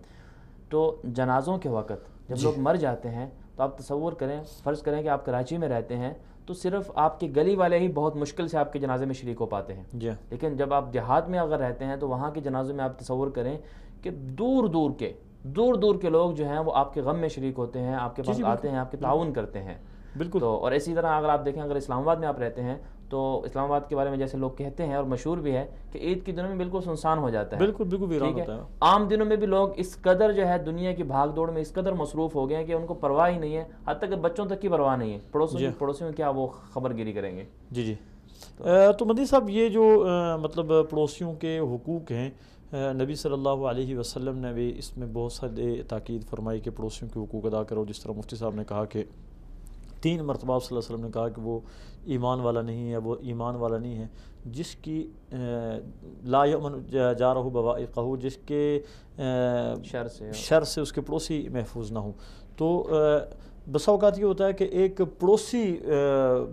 تو جنازوں کے وقت جب لوگ مر جاتے ہیں تو آپ تصور کریں، فرض کریں کہ آپ کراچی میں رہتے ہیں تو صرف آپ کے گلی والے ہی بہت مشکل سے آپ کے جنازے میں شریک ہو پاتے ہیں، لیکن جب آپ دیہات میں اگر رہتے ہیں تو وہاں کے جنازوں میں آپ تصور کریں کہ دور دور کے لوگ جو ہیں وہ آپ کے غم میں شریک ہوتے ہیں، آپ کے پاس آتے ہیں، آپ کے تعاون کرتے ہیں۔ بالکل۔ تو اور اسی طرح اگر آپ دیکھیں، اگر اسلام آباد میں آپ رہتے ہیں تو اسلام آباد کے بارے میں جیسے لوگ کہتے ہیں اور مشہور بھی ہے کہ عید کے دنوں میں بالکل سنسان ہو جاتا ہے، بالکل ویران ہوتا ہے۔ عام دنوں میں بھی لوگ اس قدر جو ہے دنیا کی بھاگ دوڑ میں اس قدر مصروف ہو گئے ہیں کہ ان کو پرواہ ہی نہیں ہے، حتیٰ کہ بچوں تک کی پرواہ نہیں ہے، پڑوسیوں میں کیا وہ خبر گیری کریں گے۔ جی تو مدنی صاحب یہ جو مطلب پڑوسیوں کے حقوق ہیں، نبی صلی اللہ علیہ وسلم نے بھی اس میں بہت سارے تاکید فرمائی کہ پڑوسیوں کے حقوق ادا کرو۔ جس طرح مفتی صاحب نے کہا کہ 3 مرتبہ صلی اللہ علیہ وسلم نے کہا کہ وہ ایمان والا نہیں ہے، وہ ایمان والا نہیں ہے جس کی لا یؤمن جارہ بوائقہ، جس کے شر سے اس کے پڑوسی محفوظ نہ ہوں۔ تو بسا اوقات یہ ہوتا ہے کہ ایک پڑوسی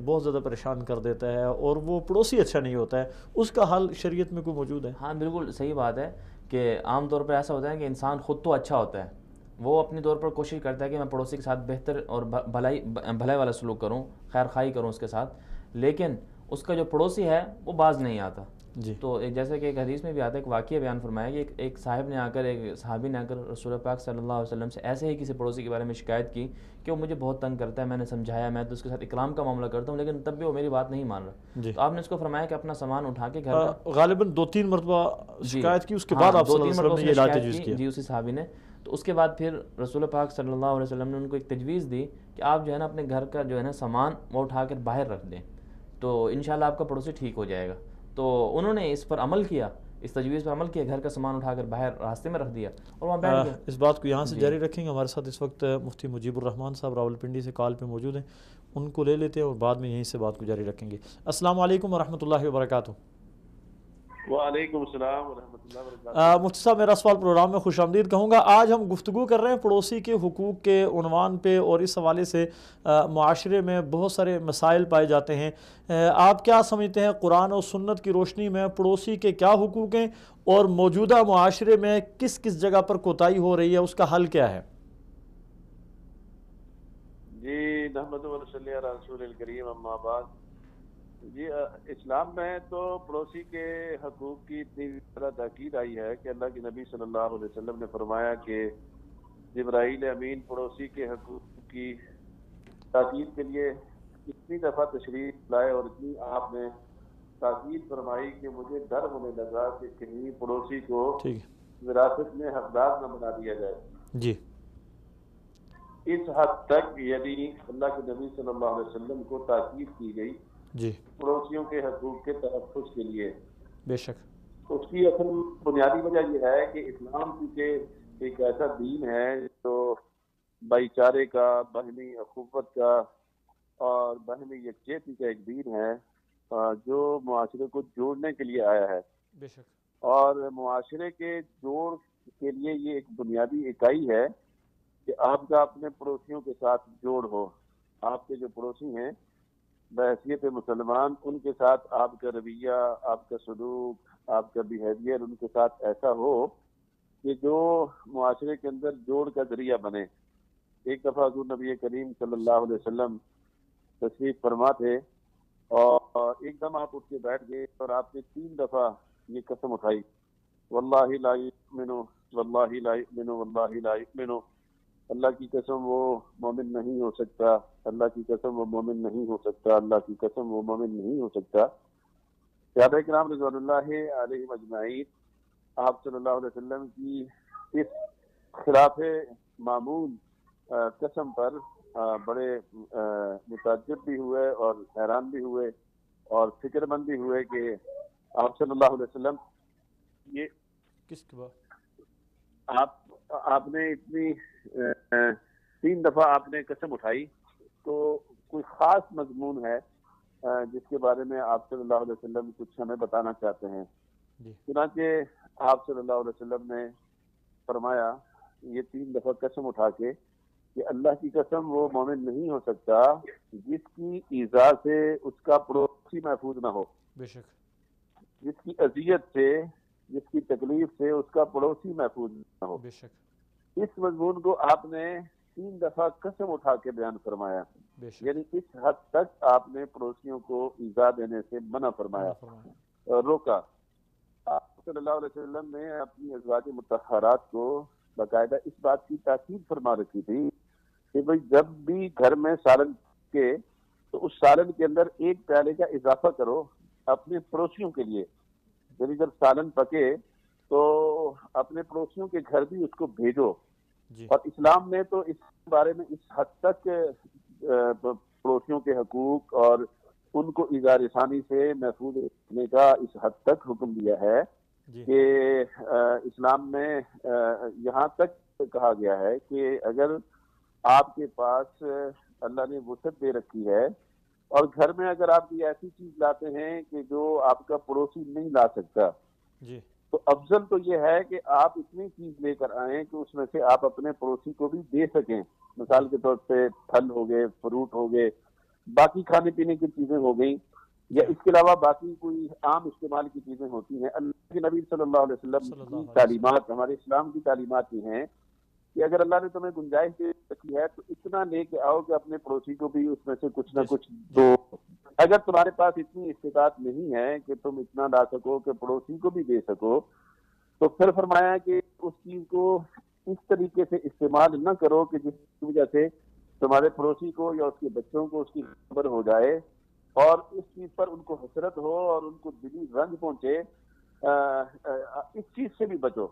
بہت زیادہ پریشان کر دیتا ہے اور وہ پڑوسی اچھا نہیں ہوتا ہے، اس کا حل شریعت میں کوئی موجود ہے؟ ہاں بالکل صحیح بات ہے کہ عام طور پر ایسا ہوتا ہے کہ انسان خود تو اچھا ہوتا ہے، وہ اپنی طور پر کوشش کرتا ہے کہ میں پڑوسی کے ساتھ بہتر اور بھلائی والا سلوک کروں، خیر خواہی کروں اس کے ساتھ، لیکن اس کا جو پڑوسی ہے وہ باز نہیں آتا۔ تو ایک جیسے کہ ایک حدیث میں بھی آتا ہے، ایک واقعہ بیان فرمایا کہ ایک صاحب نے آ کر، ایک صحابی نے آ کر رسول پاک صلی اللہ علیہ وسلم سے ایسے ہی کسی پڑوسی کے بارے میں شکایت کی کہ وہ مجھے بہت تنگ کرتا ہے، میں نے سمجھایا، میں تو اس کے ساتھ اکرام کا معاملہ کرتا ہوں لیکن تب بھی وہ میری بات نہیں مان رہا۔ تو آپ نے اس کو فرمایا کہ اپنا سامان اٹھا کے گھر کا، غالباً 2-3 مرتبہ شکایت کی، اس کے بعد آپ صلی اللہ علیہ وسلم نے یہ علاج تجویز کیا۔ جی اسی صحابی نے، تو اس کے بعد پھر رسول پاک صلی اللہ علیہ وسلم نے ان کو ایک تجویز دی کہ آپ جو ہے نا اپنے گھر کا جو ہے نا سامان وہ اٹھا کر باہر رکھ دیں تو انشاءاللہ آپ کا پڑوسی ٹھیک ہو جائے گا۔ تو انہوں نے اس پر عمل کیا، اس تجویز پر عمل کیا، گھر کا سامان اٹھا کر باہر راستے میں رکھ دیا اور وہاں بیٹھ گیا۔ اس بات کو یہاں سے جاری رکھیں گے۔ ہمارے ساتھ اس وقت مفتی مجیب الرحمان صاحب راولپنڈی سے کال پہ موجود ہیں، ان کو لے لیتے ہیں اور بعد میں یہیں سے بات کو جاری رکھیں گے۔ السلام علیکم ورحمۃ اللہ وبرکاتہ۔ وعلیکم السلام ورحمۃ اللہ وبرکاتہ۔ مفتی صاحب، میرا سوال پروگرام میں خوش آمدید کہوں گا۔ آج ہم گفتگو کر رہے ہیں پڑوسی کے حقوق کے عنوان پہ، اور اس حوالے سے معاشرے میں بہت سارے مسائل پائے جاتے ہیں۔ آپ کیا سمجھتے ہیں قرآن اور سنت کی روشنی میں پڑوسی کے کیا حقوق ہیں، اور موجودہ معاشرے میں کس کس جگہ پر کوتاہی ہو رہی ہے، اس کا حل کیا ہے؟ جی نحمد و صلی علی رسول الکریم، اما بعد۔ جی اسلام میں تو پڑوسی کے حقوق کی اتنی طرح تاکید آئی ہے کہ اللہ کے نبی صلی اللہ علیہ وسلم نے فرمایا کہ جبرائیل امین پڑوسی کے حقوق کی تاکید کے لیے اتنی دفعہ تشریف لائے اور اتنی آپ نے تاکید فرمائی کہ مجھے ڈر ہونے لگا کہ کہیں پڑوسی کو وراثت میں حقدار نہ بنا دیا جائے۔ جی، اس حد تک یعنی اللہ کے نبی صلی اللہ علیہ وسلم کو تاکید کی گئی جی، پڑوسیوں کے حقوق کے تحفظ کے لیے۔ بے شک۔ اس کی اصل بنیادی وجہ یہ ہے کہ اسلام کیونکہ ایک ایسا دین ہے جو بھائی چارے کا، باہمی اخوت کا اور باہمی یکجہتی کا ایک دین ہے، جو معاشرے کو جوڑنے کے لیے آیا ہے، بے شک، اور معاشرے کے جوڑ کے لیے یہ ایک بنیادی اکائی ہے کہ آپ کا اپنے پڑوسیوں کے ساتھ جوڑ ہو۔ آپ کے جو پڑوسی ہیں بحیثیت مسلمان، ان کے ساتھ آپ کا رویہ، آپ کا سلوک، آپ کا بیہیویئر ان کے ساتھ ایسا ہو کہ جو معاشرے کے اندر جوڑ کا ذریعہ بنے۔ ایک دفعہ حضور نبی کریم صلی اللہ علیہ وسلم تشریف فرما تھے، اور ایک دم آپ اٹھ کے بیٹھ گئے اور آپ نے 3 دفعہ یہ قسم اٹھائی، واللہ لا یؤمن، واللہ لا یؤمن، واللہ لا یؤمن، اللہ کی قسم وہ مومن نہیں ہو سکتا، اللہ کی قسم وہ مومن نہیں ہو سکتا، اللہ کی قسم وہ مومن نہیں ہو سکتا۔ صحابہ کرام رضوان اللہ علیہم اجمعین آپ صلی اللہ علیہ وسلم کی اس خلاف معمول قسم پر بڑے متعجب بھی ہوئے اور حیران بھی ہوئے اور فکر مند بھی ہوئے کہ آپ صلی اللہ علیہ وسلم یہ کس کے بعد آپ نے اتنی 3 دفعہ آپ نے قسم اٹھائی، تو کوئی خاص مضمون ہے جس کے بارے میں آپ صلی اللہ علیہ وسلم کچھ ہمیں بتانا چاہتے ہیں؟ چنانچہ آپ صلی اللہ علیہ وسلم نے فرمایا یہ 3 دفعہ قسم اٹھا کے کہ اللہ کی قسم وہ مومن نہیں ہو سکتا جس کی ایذا سے اس کا پڑوسی محفوظ نہ ہو، بے شک، جس کی اذیت سے، جس کی تکلیف سے اس کا پڑوسی محفوظ نہ ہو۔ بے شک، اس مضمون کو آپ نے 3 دفعہ قسم اٹھا کے بیان فرمایا، بے شک، یعنی اس حد تک آپ نے پڑوسیوں کو ایذا دینے سے منع فرمایا، روکا۔ آپ صلی اللہ علیہ وسلم نے اپنی ازواج مطہرات کو باقاعدہ اس بات کی تاکید فرما رکھی تھی کہ بھئی جب بھی گھر میں سالن کے تو اس سالن کے اندر 1 پیالے کا اضافہ کرو اپنے پڑوسیوں کے لیے، یعنی جب سالن پکے تو اپنے پڑوسیوں کے گھر بھی اس کو بھیجو۔ اور اسلام نے تو اس بارے میں اس حد تک پڑوسیوں کے حقوق اور ان کو ایذا رسانی سے محفوظ رکھنے کا اس حد تک حکم دیا ہے کہ اسلام میں یہاں تک کہا گیا ہے کہ اگر آپ کے پاس اللہ نے وسعت دے رکھی ہے اور گھر میں اگر آپ کی ایسی چیز لاتے ہیں کہ جو آپ کا پڑوسی نہیں لا سکتا، تو افضل تو یہ ہے کہ آپ اتنی چیز لے کر آئیں کہ اس میں سے آپ اپنے پڑوسی کو بھی دے سکیں۔ مثال کے طور پہ پھل ہو گئے، فروٹ ہو گئے، باقی کھانے پینے کی چیزیں ہو گئیں، یا اس کے علاوہ باقی کوئی عام استعمال کی چیزیں ہوتی ہیں۔ اللہ کے نبی صلی اللہ علیہ وسلم کی تعلیمات، ہمارے اسلام کی تعلیمات یہ ہیں کہ اگر اللہ نے تمہیں گنجائش دے رکھی ہے تو اتنا لے کے آؤ کہ اپنے پڑوسی کو بھی اس میں سے کچھ نہ کچھ دو۔ اگر تمہارے پاس اتنی استطاعت نہیں ہے کہ تم اتنا لا سکو کہ پڑوسی کو بھی دے سکو، تو پھر فرمایا کہ اس چیز کو اس طریقے سے استعمال نہ کرو کہ جس کی وجہ سے تمہارے پڑوسی کو یا اس کے بچوں کو اس کی خبر ہو جائے اور اس چیز پر ان کو حسرت ہو اور ان کو دلی رنج پہنچے۔ اس چیز سے بھی بچو،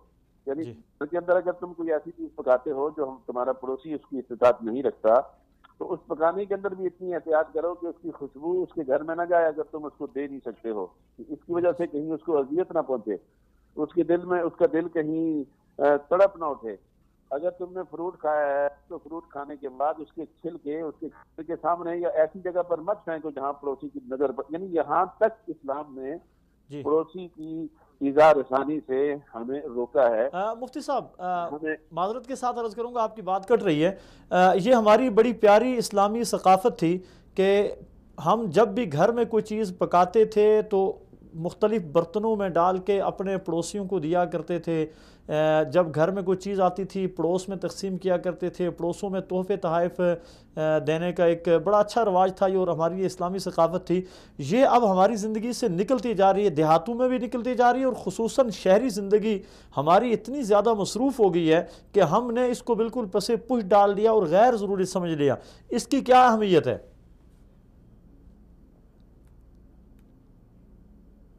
یعنی گھر کے اندر اگر تم کوئی ایسی چیز پکاتے ہو جو تمہارا پڑوسی اس کی استطاعت نہیں رکھتا، تو اس پکانے کے اندر بھی اتنی احتیاط کرو کہ اس کی خوشبو اس کے گھر میں نہ جائے اگر تم اس کو دے نہیں سکتے ہو، اس کی وجہ سے کہیں اس کو اذیت نہ پہنچے۔ اس کا دل کہیں تڑپ نہ اٹھے. اگر تم نے فروٹ کھایا ہے تو فروٹ کھانے کے بعد اس کے چھلکے کے سامنے یا ایسی جگہ پر مت پھینکو جہاں پڑوسی کی نظر یعنی یہاں تک اسلام نے پڑوسی کی ایذا رسانی سے ہمیں روکا ہے. مفتی صاحب معذرت کے ساتھ عرض کروں گا، آپ کی بات کٹ رہی ہے. یہ ہماری بڑی پیاری اسلامی ثقافت تھی کہ ہم جب بھی گھر میں کوئی چیز پکاتے تھے تو مختلف برتنوں میں ڈال کے اپنے پڑوسیوں کو دیا کرتے تھے. جب گھر میں کوئی چیز آتی تھی پڑوس میں تقسیم کیا کرتے تھے. پڑوسوں میں تحفے تحائف دینے کا ایک بڑا اچھا رواج تھا اور ہماری یہ اسلامی ثقافت تھی. یہ اب ہماری زندگی سے نکلتی جا رہی ہے، دیہاتوں میں بھی نکلتی جا رہی ہے، اور خصوصاً شہری زندگی ہماری اتنی زیادہ مصروف ہو گئی ہے کہ ہم نے اس کو بالکل پس پش ڈال دیا اور غیر ضروری سمجھ لیا. اس کی کیا اہمیت ہے؟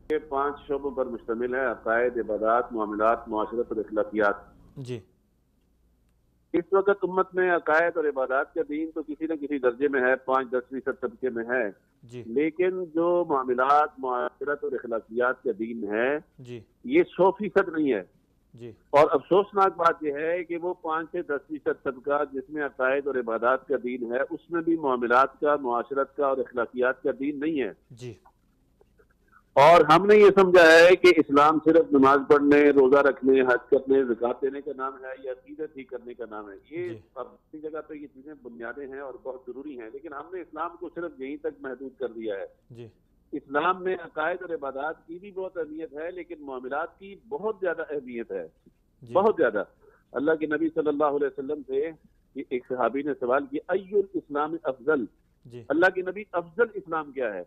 یہ 5 شعبوں پر مشتمل ہے: عقائد، عبادات، معاملات، معاشرت اور اخلاقیات. جی. اس وقت امت میں عقائد اور عبادات کا دین تو کسی نہ کسی درجے میں ہے، 5-10% طبقے میں ہے. جی. لیکن جو معاملات، معاشرت اور اخلاقیات کا دین ہے جی یہ 100% نہیں ہے. جی. اور افسوسناک بات یہ ہے کہ وہ 5 سے 10% طبقہ جس میں عقائد اور عبادات کا دین ہے اس میں بھی معاملات کا، معاشرت کا اور اخلاقیات کا دین نہیں ہے. جی. اور ہم نے یہ سمجھا ہے کہ اسلام صرف نماز پڑھنے، روزہ رکھنے، حج کرنے، زکوٰۃ دینے کا نام ہے یا عقیدہ ٹھیک کرنے کا نام ہے. یہ اپنی جگہ پہ یہ چیزیں بنیادیں ہیں اور بہت ضروری ہیں، لیکن ہم نے اسلام کو صرف یہیں تک محدود کر دیا ہے. جی. اسلام میں عقائد اور عبادات کی بھی بہت اہمیت ہے لیکن معاملات کی بہت زیادہ اہمیت ہے. بہت زیادہ. اللہ کے نبی صلی اللہ علیہ وسلم سے ایک صحابی نے سوال کیا ای الاسلام افضل. اللہ کے نبی افضل اسلام کیا ہے؟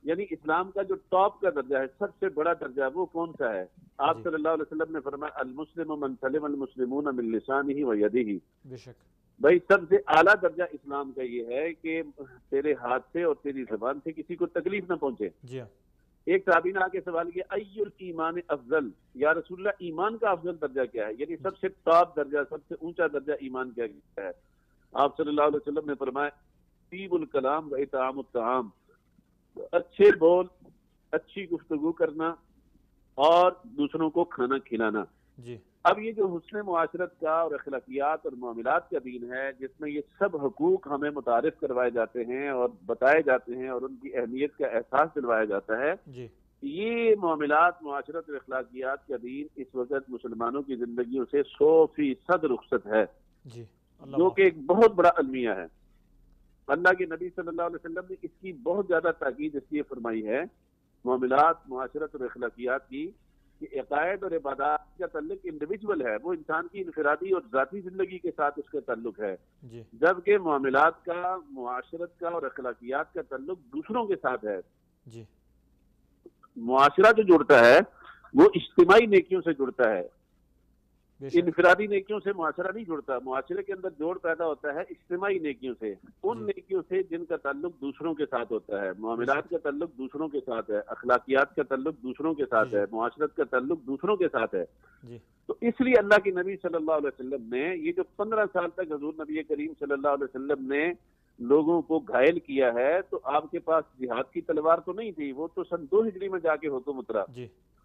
یعنی اسلام کا جو ٹاپ کا درجہ ہے، سب سے بڑا درجہ وہ کون سا ہے؟ آپ صلی اللہ علیہ وسلم نے فرمایا المسلم من سلم المسلمون من لسانہ و یدہ. بھائی سب سے اعلیٰ درجہ اسلام کا یہ ہے کہ تیرے ہاتھ سے اور تیری زبان سے کسی کو تکلیف نہ پہنچے. ایک صحابی نے آ کے سوال کیا ای الایمان افضل، یا رسول اللہ ایمان کا افضل درجہ کیا ہے؟ یعنی سب سے ٹاپ درجہ، سب سے اونچا درجہ ایمان کیا ہے؟ آپ صلی اللہ علیہ وسلم نے فرمایا طیب الکلام و اطعام الطعام، اچھے بول، اچھی گفتگو کرنا اور دوسروں کو کھانا کھلانا. جی. اب یہ جو حسن معاشرت کا اور اخلاقیات اور معاملات کا دین ہے جس میں یہ سب حقوق ہمیں متعارف کروائے جاتے ہیں اور بتائے جاتے ہیں اور ان کی اہمیت کا احساس دلوایا جاتا ہے، یہ معاملات، معاشرت اور اخلاقیات کا دین اس وقت مسلمانوں کی زندگیوں سے 100% رخصت ہے، جو کہ ایک بہت بڑا المیہ ہے. اللہ کے نبی صلی اللہ علیہ وسلم نے اس کی بہت زیادہ تاکید اس لیے فرمائی ہے معاملات، معاشرت اور اخلاقیات کی کہ عقائد اور عبادات کا تعلق انڈیویجول ہے، وہ انسان کی انفرادی اور ذاتی زندگی کے ساتھ اس کا تعلق ہے. جبکہ معاملات کا، معاشرت کا اور اخلاقیات کا تعلق دوسروں کے ساتھ ہے. معاشرہ جو جڑتا ہے وہ اجتماعی نیکیوں سے جڑتا ہے، انفرادی نیکیوں سے معاشرہ نہیں جڑتا. معاشرے کے اندر جوڑ پیدا ہوتا ہے اجتماعی نیکیوں سے، ان نیکیوں سے جن کا تعلق دوسروں کے ساتھ ہوتا ہے. معاملات کا تعلق دوسروں کے ساتھ ہے، اخلاقیات کا تعلق دوسروں کے ساتھ ہے، معاشرت کا تعلق دوسروں کے ساتھ ہے. تو اس لیے اللہ کے نبی صلی اللہ علیہ وسلم نے یہ جو 15 سال تک حضور نبی کریم صلی اللہ علیہ وسلم نے لوگوں کو گھائل کیا ہے، تو آپ کے پاس جہاد کی تلوار تو نہیں تھی، وہ تو سن 2 ہجری میں جا کے حکم اترا.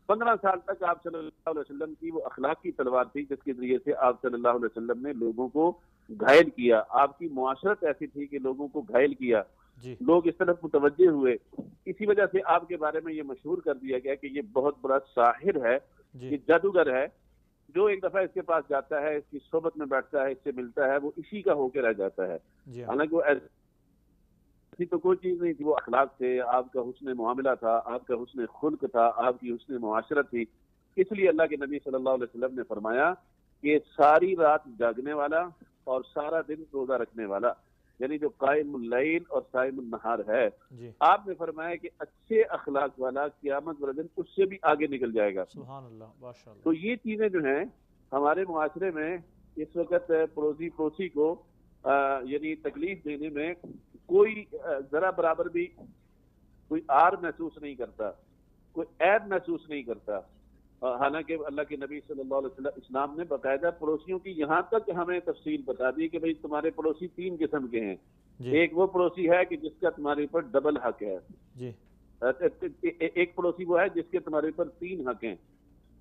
15 سال تک آپ صلی اللہ علیہ وسلم کی وہ اخلاق کی تلوار تھی جس کے ذریعے سے آپ صلی اللہ علیہ وسلم نے لوگوں کو گھائل کیا. آپ کی معاشرت ایسی تھی کہ لوگوں کو گھائل کیا، لوگ اس طرف متوجہ ہوئے. اسی وجہ سے آپ کے بارے میں یہ مشہور کر دیا گیا کہ یہ بہت بڑا ساحر ہے، یہ جادوگر ہے. جو ایک دفعہ اس کے پاس جاتا ہے، اس کی صحبت میں بیٹھتا ہے، اس سے ملتا ہے، وہ اسی کا ہو کے رہ جاتا ہے. حالانکہ وہ ایسی تو کوئی چیز نہیں تھی، وہ اخلاق تھے، آپ کا حسن معاملہ تھا، آپ کا حسن خلق تھا، آپ کی حسن معاشرت تھی. اس لیے اللہ کے نبی صلی اللہ علیہ وسلم نے فرمایا کہ ساری رات جاگنے والا اور سارا دن روزہ رکھنے والا، یعنی جو قائم اللیل اور صائم النہار ہے، آپ نے فرمایا کہ اچھے اخلاق والا قیامت والے دن اس سے بھی آگے نکل جائے گا. سبحان اللہ، ماشاء اللہ. تو یہ چیزیں جو ہیں ہمارے معاشرے میں اس وقت پڑوسی کو یعنی تکلیف دینے میں کوئی ذرا برابر بھی کوئی آر محسوس نہیں کرتا، کوئی عیب محسوس نہیں کرتا. حالانکہ اللہ کے نبی صلی اللہ علیہ وسلم اسلام نے باقاعدہ پڑوسیوں کی یہاں تک ہمیں تفصیل بتا دی کہ بھئی تمہارے پڑوسی 3 قسم کے ہیں. ایک وہ پڑوسی ہے کہ جس کا تمہارے اوپر ڈبل حق ہے. ایک پڑوسی وہ ہے جس کے تمہارے اوپر 3 حق ہیں.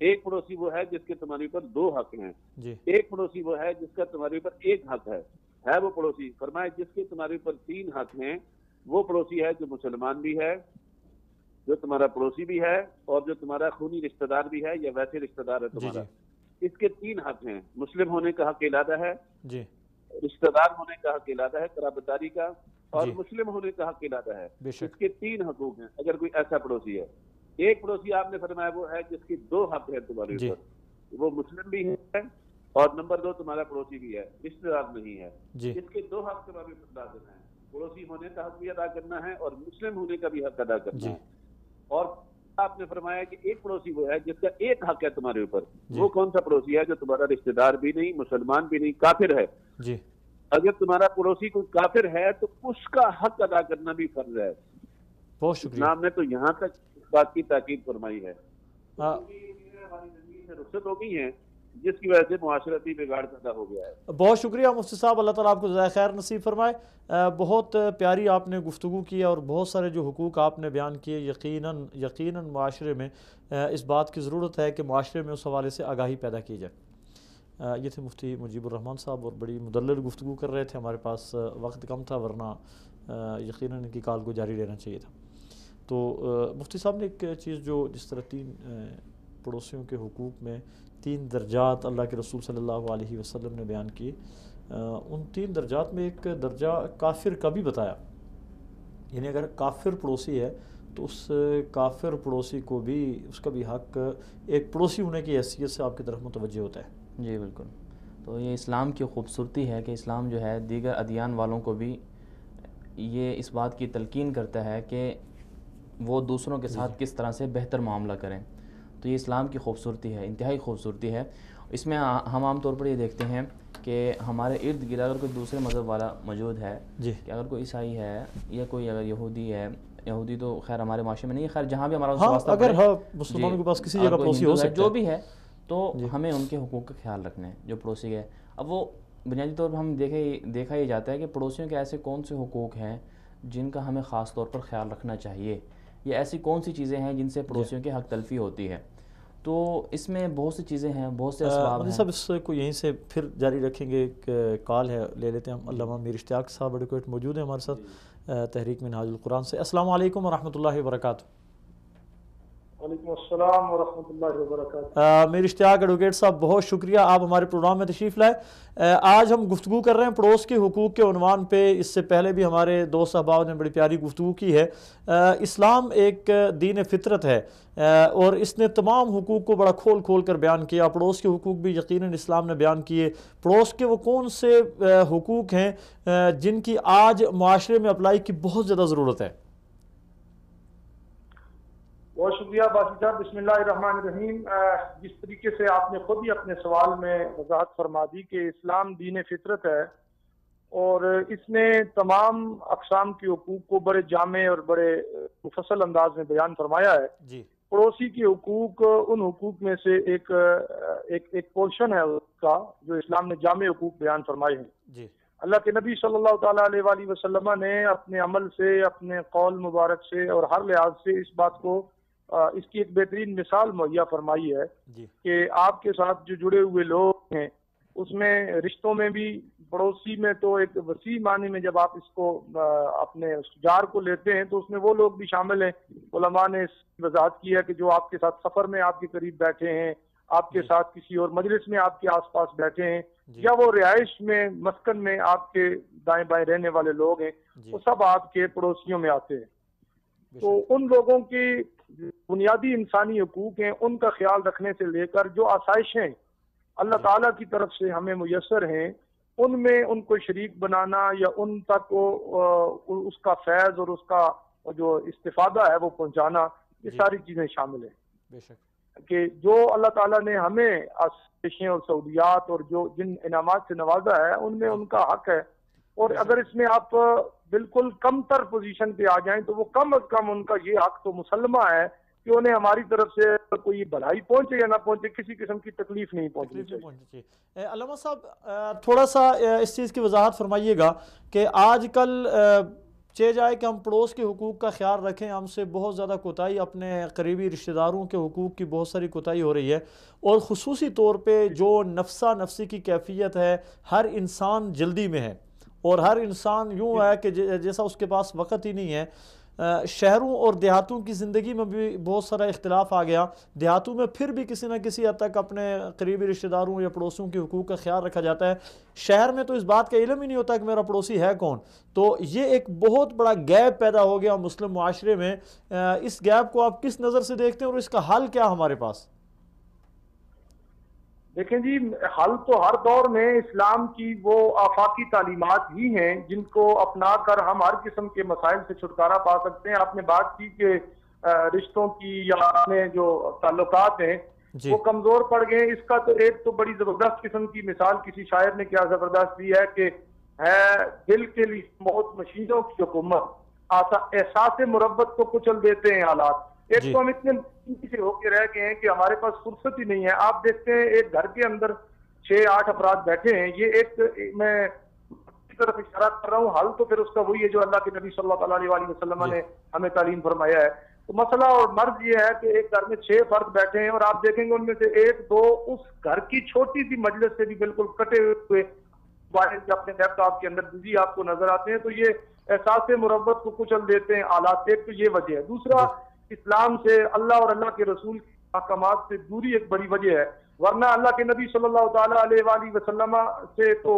ایک پڑوسی وہ ہے جس کے تمہارے اوپر 2 حق ہیں، جی ایک پڑوسی وہ ہے جس کا تمہارے اوپر 1 حق ہے وہ پڑوسی۔ فرمائے جس کے تمہارے اوپر 3 حق ہیں وہ پڑوسی ہے جو مسلمان بھی ہے، جو تمہارا پڑوسی بھی ہے، اور جو تمہارا خونی رشتہ دار بھی ہے یا ویسے رشتہ دار ہے تمہارا۔ اس کے 3 حق ہیں، مسلم ہونے کا حق علیحدہ ہے، جی رشتہ دار ہونے کا حق علیحدہ ہے، قرابت داری کا، اور جی مسلم ہونے کا حق علیحدہ ہے۔ بے شک اس کے 3 حقوق ہیں اگر کوئی ایسا پڑوسی ہے۔ ایک پڑوسی آپ نے فرمایا وہ ہے جس کی 2 حق ہیں تمہارے جی اوپر، وہ مسلم بھی ہے اور نمبر 2 تمہارا پڑوسی بھی ہے، رشتہ دار نہیں ہے۔ جی اس کے 2 حق تمہارے اوپر لازم ہیں، پڑوسی ہونے کا حق بھی ادا کرنا ہے اور مسلم ہونے کا بھی حق ادا کرنا جی ہے۔ اور آپ نے فرمایا کہ ایک پڑوسی وہ ہے جس کا 1 حق ہے تمہارے اوپر۔ جی وہ کون سا پڑوسی ہے؟ جو تمہارا رشتہ دار بھی نہیں، مسلمان بھی نہیں، کافر ہے۔ جی اگر تمہارا پڑوسی کوئی کافر ہے تو اس کا حق ادا کرنا بھی فرض ہے۔ بہت شکریہ۔ اسلام نے تو یہاں تک اس بات کی تاکید فرمائی ہے۔ ہاں ہماری زندگی سے رخصت ہو گئی ہیں جس کی وجہ سے معاشرتی بگاڑ پیدا ہو گیا ہے۔ بہت شکریہ مفتی صاحب، اللہ تعالیٰ آپ کو جزائے خیر نصیب فرمائے۔ بہت پیاری آپ نے گفتگو کی اور بہت سارے جو حقوق آپ نے بیان کیے، یقیناً معاشرے میں اس بات کی ضرورت ہے کہ معاشرے میں اس حوالے سے آگاہی پیدا کی جائے۔ یہ تھے مفتی مجیب الرحمان صاحب اور بڑی مدلل گفتگو کر رہے تھے۔ ہمارے پاس وقت کم تھا ورنہ یقیناً ان کی کال کو جاری رہنا چاہیے تھا۔ تو مفتی صاحب نے ایک چیز جو جس طرح 3 پڑوسیوں کے حقوق میں 3 درجات اللہ کے رسول صلی اللہ علیہ وسلم نے بیان کیے، ان 3 درجات میں ایک درجہ کافر کا بھی بتایا، یعنی اگر کافر پڑوسی ہے تو اس کافر پڑوسی کو بھی اس کا بھی حق ایک پڑوسی ہونے کی حیثیت سے آپ کی طرف متوجہ ہوتا ہے۔ جی بالکل۔ تو یہ اسلام کی خوبصورتی ہے کہ اسلام جو ہے دیگر ادیان والوں کو بھی یہ اس بات کی تلقین کرتا ہے کہ وہ دوسروں کے ساتھ کس طرح سے بہتر معاملہ کریں۔ تو یہ اسلام کی خوبصورتی ہے، انتہائی خوبصورتی ہے۔ اس میں ہم عام طور پر یہ دیکھتے ہیں کہ ہمارے ارد گرد اگر کوئی دوسرے مذہب والا موجود ہے، جی کہ اگر کوئی عیسائی ہے یا کوئی اگر یہودی ہے، یہودی تو خیر ہمارے معاشرے میں نہیں ہے، خیر جہاں بھی ہمارا واسطہ اگر پڑے، مسلمانوں کے پاس کسی اگر جگہ کوئی پڑوسی ہندو ہو ہے، سکتا جو ہے بھی ہے، تو ہمیں ان کے حقوق کا خیال رکھنا ہے جو پڑوسی ہے۔ اب وہ بنیادی طور پر ہم دیکھا یہ جاتا ہے کہ پڑوسیوں کے ایسے کون سے حقوق ہیں جن کا ہمیں خاص طور پر خیال رکھنا چاہیے، یا ایسی کون سی چیزیں ہیں جن سے پڑوسیوں کے حق تلفی ہوتی ہے۔ تو اس میں بہت سی چیزیں ہیں، بہت سے اسباب ہیں۔ صاحب اس کو یہیں سے پھر جاری رکھیں گے، ایک کال ہے لے لیتے ہیں ہم۔ علامہ میر اشتیاق صاحب ایڈوکیٹ موجود ہیں ہمارے ساتھ تحریک منہاج القرآن سے۔ السلام علیکم ورحمۃ اللہ وبرکاتہ۔ وعلیکم السلام ورحمۃ اللہ وبرکاتہ۔ میر اشتیاق ایڈوکیٹ صاحب بہت شکریہ، آپ ہمارے پروگرام میں تشریف لائے۔ آج ہم گفتگو کر رہے ہیں پڑوس کے حقوق کے عنوان پہ۔ اس سے پہلے بھی ہمارے دوست احباب نے بڑی پیاری گفتگو کی ہے۔ اسلام ایک دین فطرت ہے اور اس نے تمام حقوق کو بڑا کھول کھول کر بیان کیا۔ پڑوس کے حقوق بھی یقیناً اسلام نے بیان کیے۔ پڑوس کے وہ کون سے حقوق ہیں جن کی آج معاشرے میں اپلائی کی بہت زیادہ ضرورت ہے؟ بہت شکریہ باسی صاحب، بسم اللہ الرحمن الرحیم۔ جس طریقے سے آپ نے خود ہی اپنے سوال میں وضاحت فرما دی کہ اسلام دین فطرت ہے اور اس نے تمام اقسام کے حقوق کو بڑے جامع اور بڑے مفصل انداز میں بیان فرمایا ہے۔ جی پڑوسی کے حقوق ان حقوق میں سے ایک پورشن ہے اس کا جو اسلام نے جامع حقوق بیان فرمائے ہیں۔ جی اللہ کے نبی صلی اللہ تعالیٰ علیہ وآلہ وسلم نے اپنے عمل سے، اپنے قول مبارک سے اور ہر لحاظ سے اس بات کو اس کی ایک بہترین مثال مہیا فرمائی ہے جی کہ آپ کے ساتھ جو جڑے ہوئے لوگ ہیں اس میں رشتوں میں بھی، پڑوسی میں تو ایک وسیع معنی میں جب آپ اس کو اپنے جار کو لیتے ہیں تو اس میں وہ لوگ بھی شامل ہیں۔ علماء نے اس وضاحت کی ہے کہ جو آپ کے ساتھ سفر میں آپ کے قریب بیٹھے ہیں، آپ کے ساتھ کسی اور مجلس میں آپ کے آس پاس بیٹھے ہیں، یا وہ رہائش میں مسکن میں آپ کے دائیں بائیں رہنے والے لوگ ہیں، وہ سب آپ کے پڑوسیوں میں آتے ہیں۔ تو ان لوگوں کی بنیادی انسانی حقوق ہیں، ان کا خیال رکھنے سے لے کر جو آسائشیں اللہ تعالیٰ کی طرف سے ہمیں میسر ہیں ان میں ان کو شریک بنانا یا ان تک اس کا فیض اور اس کا جو استفادہ ہے وہ پہنچانا، یہ ساری چیزیں شامل ہیں۔ بے شک کہ جو اللہ تعالیٰ نے ہمیں آسائشیں اور سہولیات اور جو جن انعامات سے نوازا ہے ان میں ان کا حق ہے، اور اگر اس میں آپ بالکل کم تر پوزیشن پہ آ جائیں تو وہ کم از کم ان کا یہ حق تو مسلمہ ہے کہ انہیں ہماری طرف سے کوئی بھلائی پہنچے یا نہ پہنچے کسی قسم کی تکلیف نہیں پہنچنی چاہیے۔ علامہ صاحب تھوڑا سا اس چیز کی وضاحت فرمائیے گا کہ آج کل چاہے جائے کہ ہم پڑوس کے حقوق کا خیال رکھیں، ہم سے بہت زیادہ کوتاہی، اپنے قریبی رشتہ داروں کے حقوق کی بہت ساری کوتاہی ہو رہی ہے، اور خصوصی طور پہ جو نفسا نفسی کی کیفیت ہے، ہر انسان جلدی میں ہے، اور ہر انسان یوں ہے کہ جیسا اس کے پاس وقت ہی نہیں ہے۔ شہروں اور دیہاتوں کی زندگی میں بھی بہت سارا اختلاف آ گیا، دیہاتوں میں پھر بھی کسی نہ کسی حد تک اپنے قریبی رشتہ داروں یا پڑوسیوں کے حقوق کا خیال رکھا جاتا ہے، شہر میں تو اس بات کا علم ہی نہیں ہوتا کہ میرا پڑوسی ہے کون۔ تو یہ ایک بہت بڑا گیپ پیدا ہو گیا مسلم معاشرے میں، اس گیپ کو آپ کس نظر سے دیکھتے ہیں اور اس کا حل کیا ہمارے پاس؟ دیکھیں جی، حل تو ہر دور میں اسلام کی وہ آفاقی تعلیمات ہی ہیں جن کو اپنا کر ہم ہر قسم کے مسائل سے چھٹکارا پا سکتے ہیں۔ آپ نے بات کی کہ رشتوں کی یا اپنے جو تعلقات ہیں وہ کمزور پڑ گئے ہیں، اس کا تو ایک تو بڑی زبردست قسم کی مثال کسی شاعر نے کیا زبردست دی ہے کہ ہے دل کے لیے بہت مشینوں کی حکومت، احساس مربت کو کچل دیتے ہیں حالات۔ ایک تو ہم اتنے سے ہو کے رہ گئے ہیں کہ ہمارے پاس فرصت ہی نہیں ہے۔ آپ دیکھتے ہیں ایک گھر کے اندر 6-8 افراد بیٹھے ہیں، یہ ایک میں کی طرف اشارہ کر رہا ہوں، حل تو پھر اس کا وہی ہے جو اللہ کے نبی صلی اللہ علیہ وسلم نے ہمیں تعلیم فرمایا ہے۔ تو مسئلہ اور مرض یہ ہے کہ ایک گھر میں 6 فرد بیٹھے ہیں، اور آپ دیکھیں گے ان میں سے 1-2 اس گھر کی چھوٹی سی مجلس سے بھی بالکل کٹے ہوئے اپنے لیپ ٹاپ کے اندر بزی آپ کو نظر آتے ہیں۔ تو یہ احساس مربت کو کچل دیتے ہیں حالات، ایک تو یہ وجہ ہے۔ دوسرا، اسلام سے، اللہ اور اللہ کے رسول کے احکامات سے دوری ایک بڑی وجہ ہے، ورنہ اللہ کے نبی صلی اللہ تعالیٰ علیہ وآلہ وسلم سے تو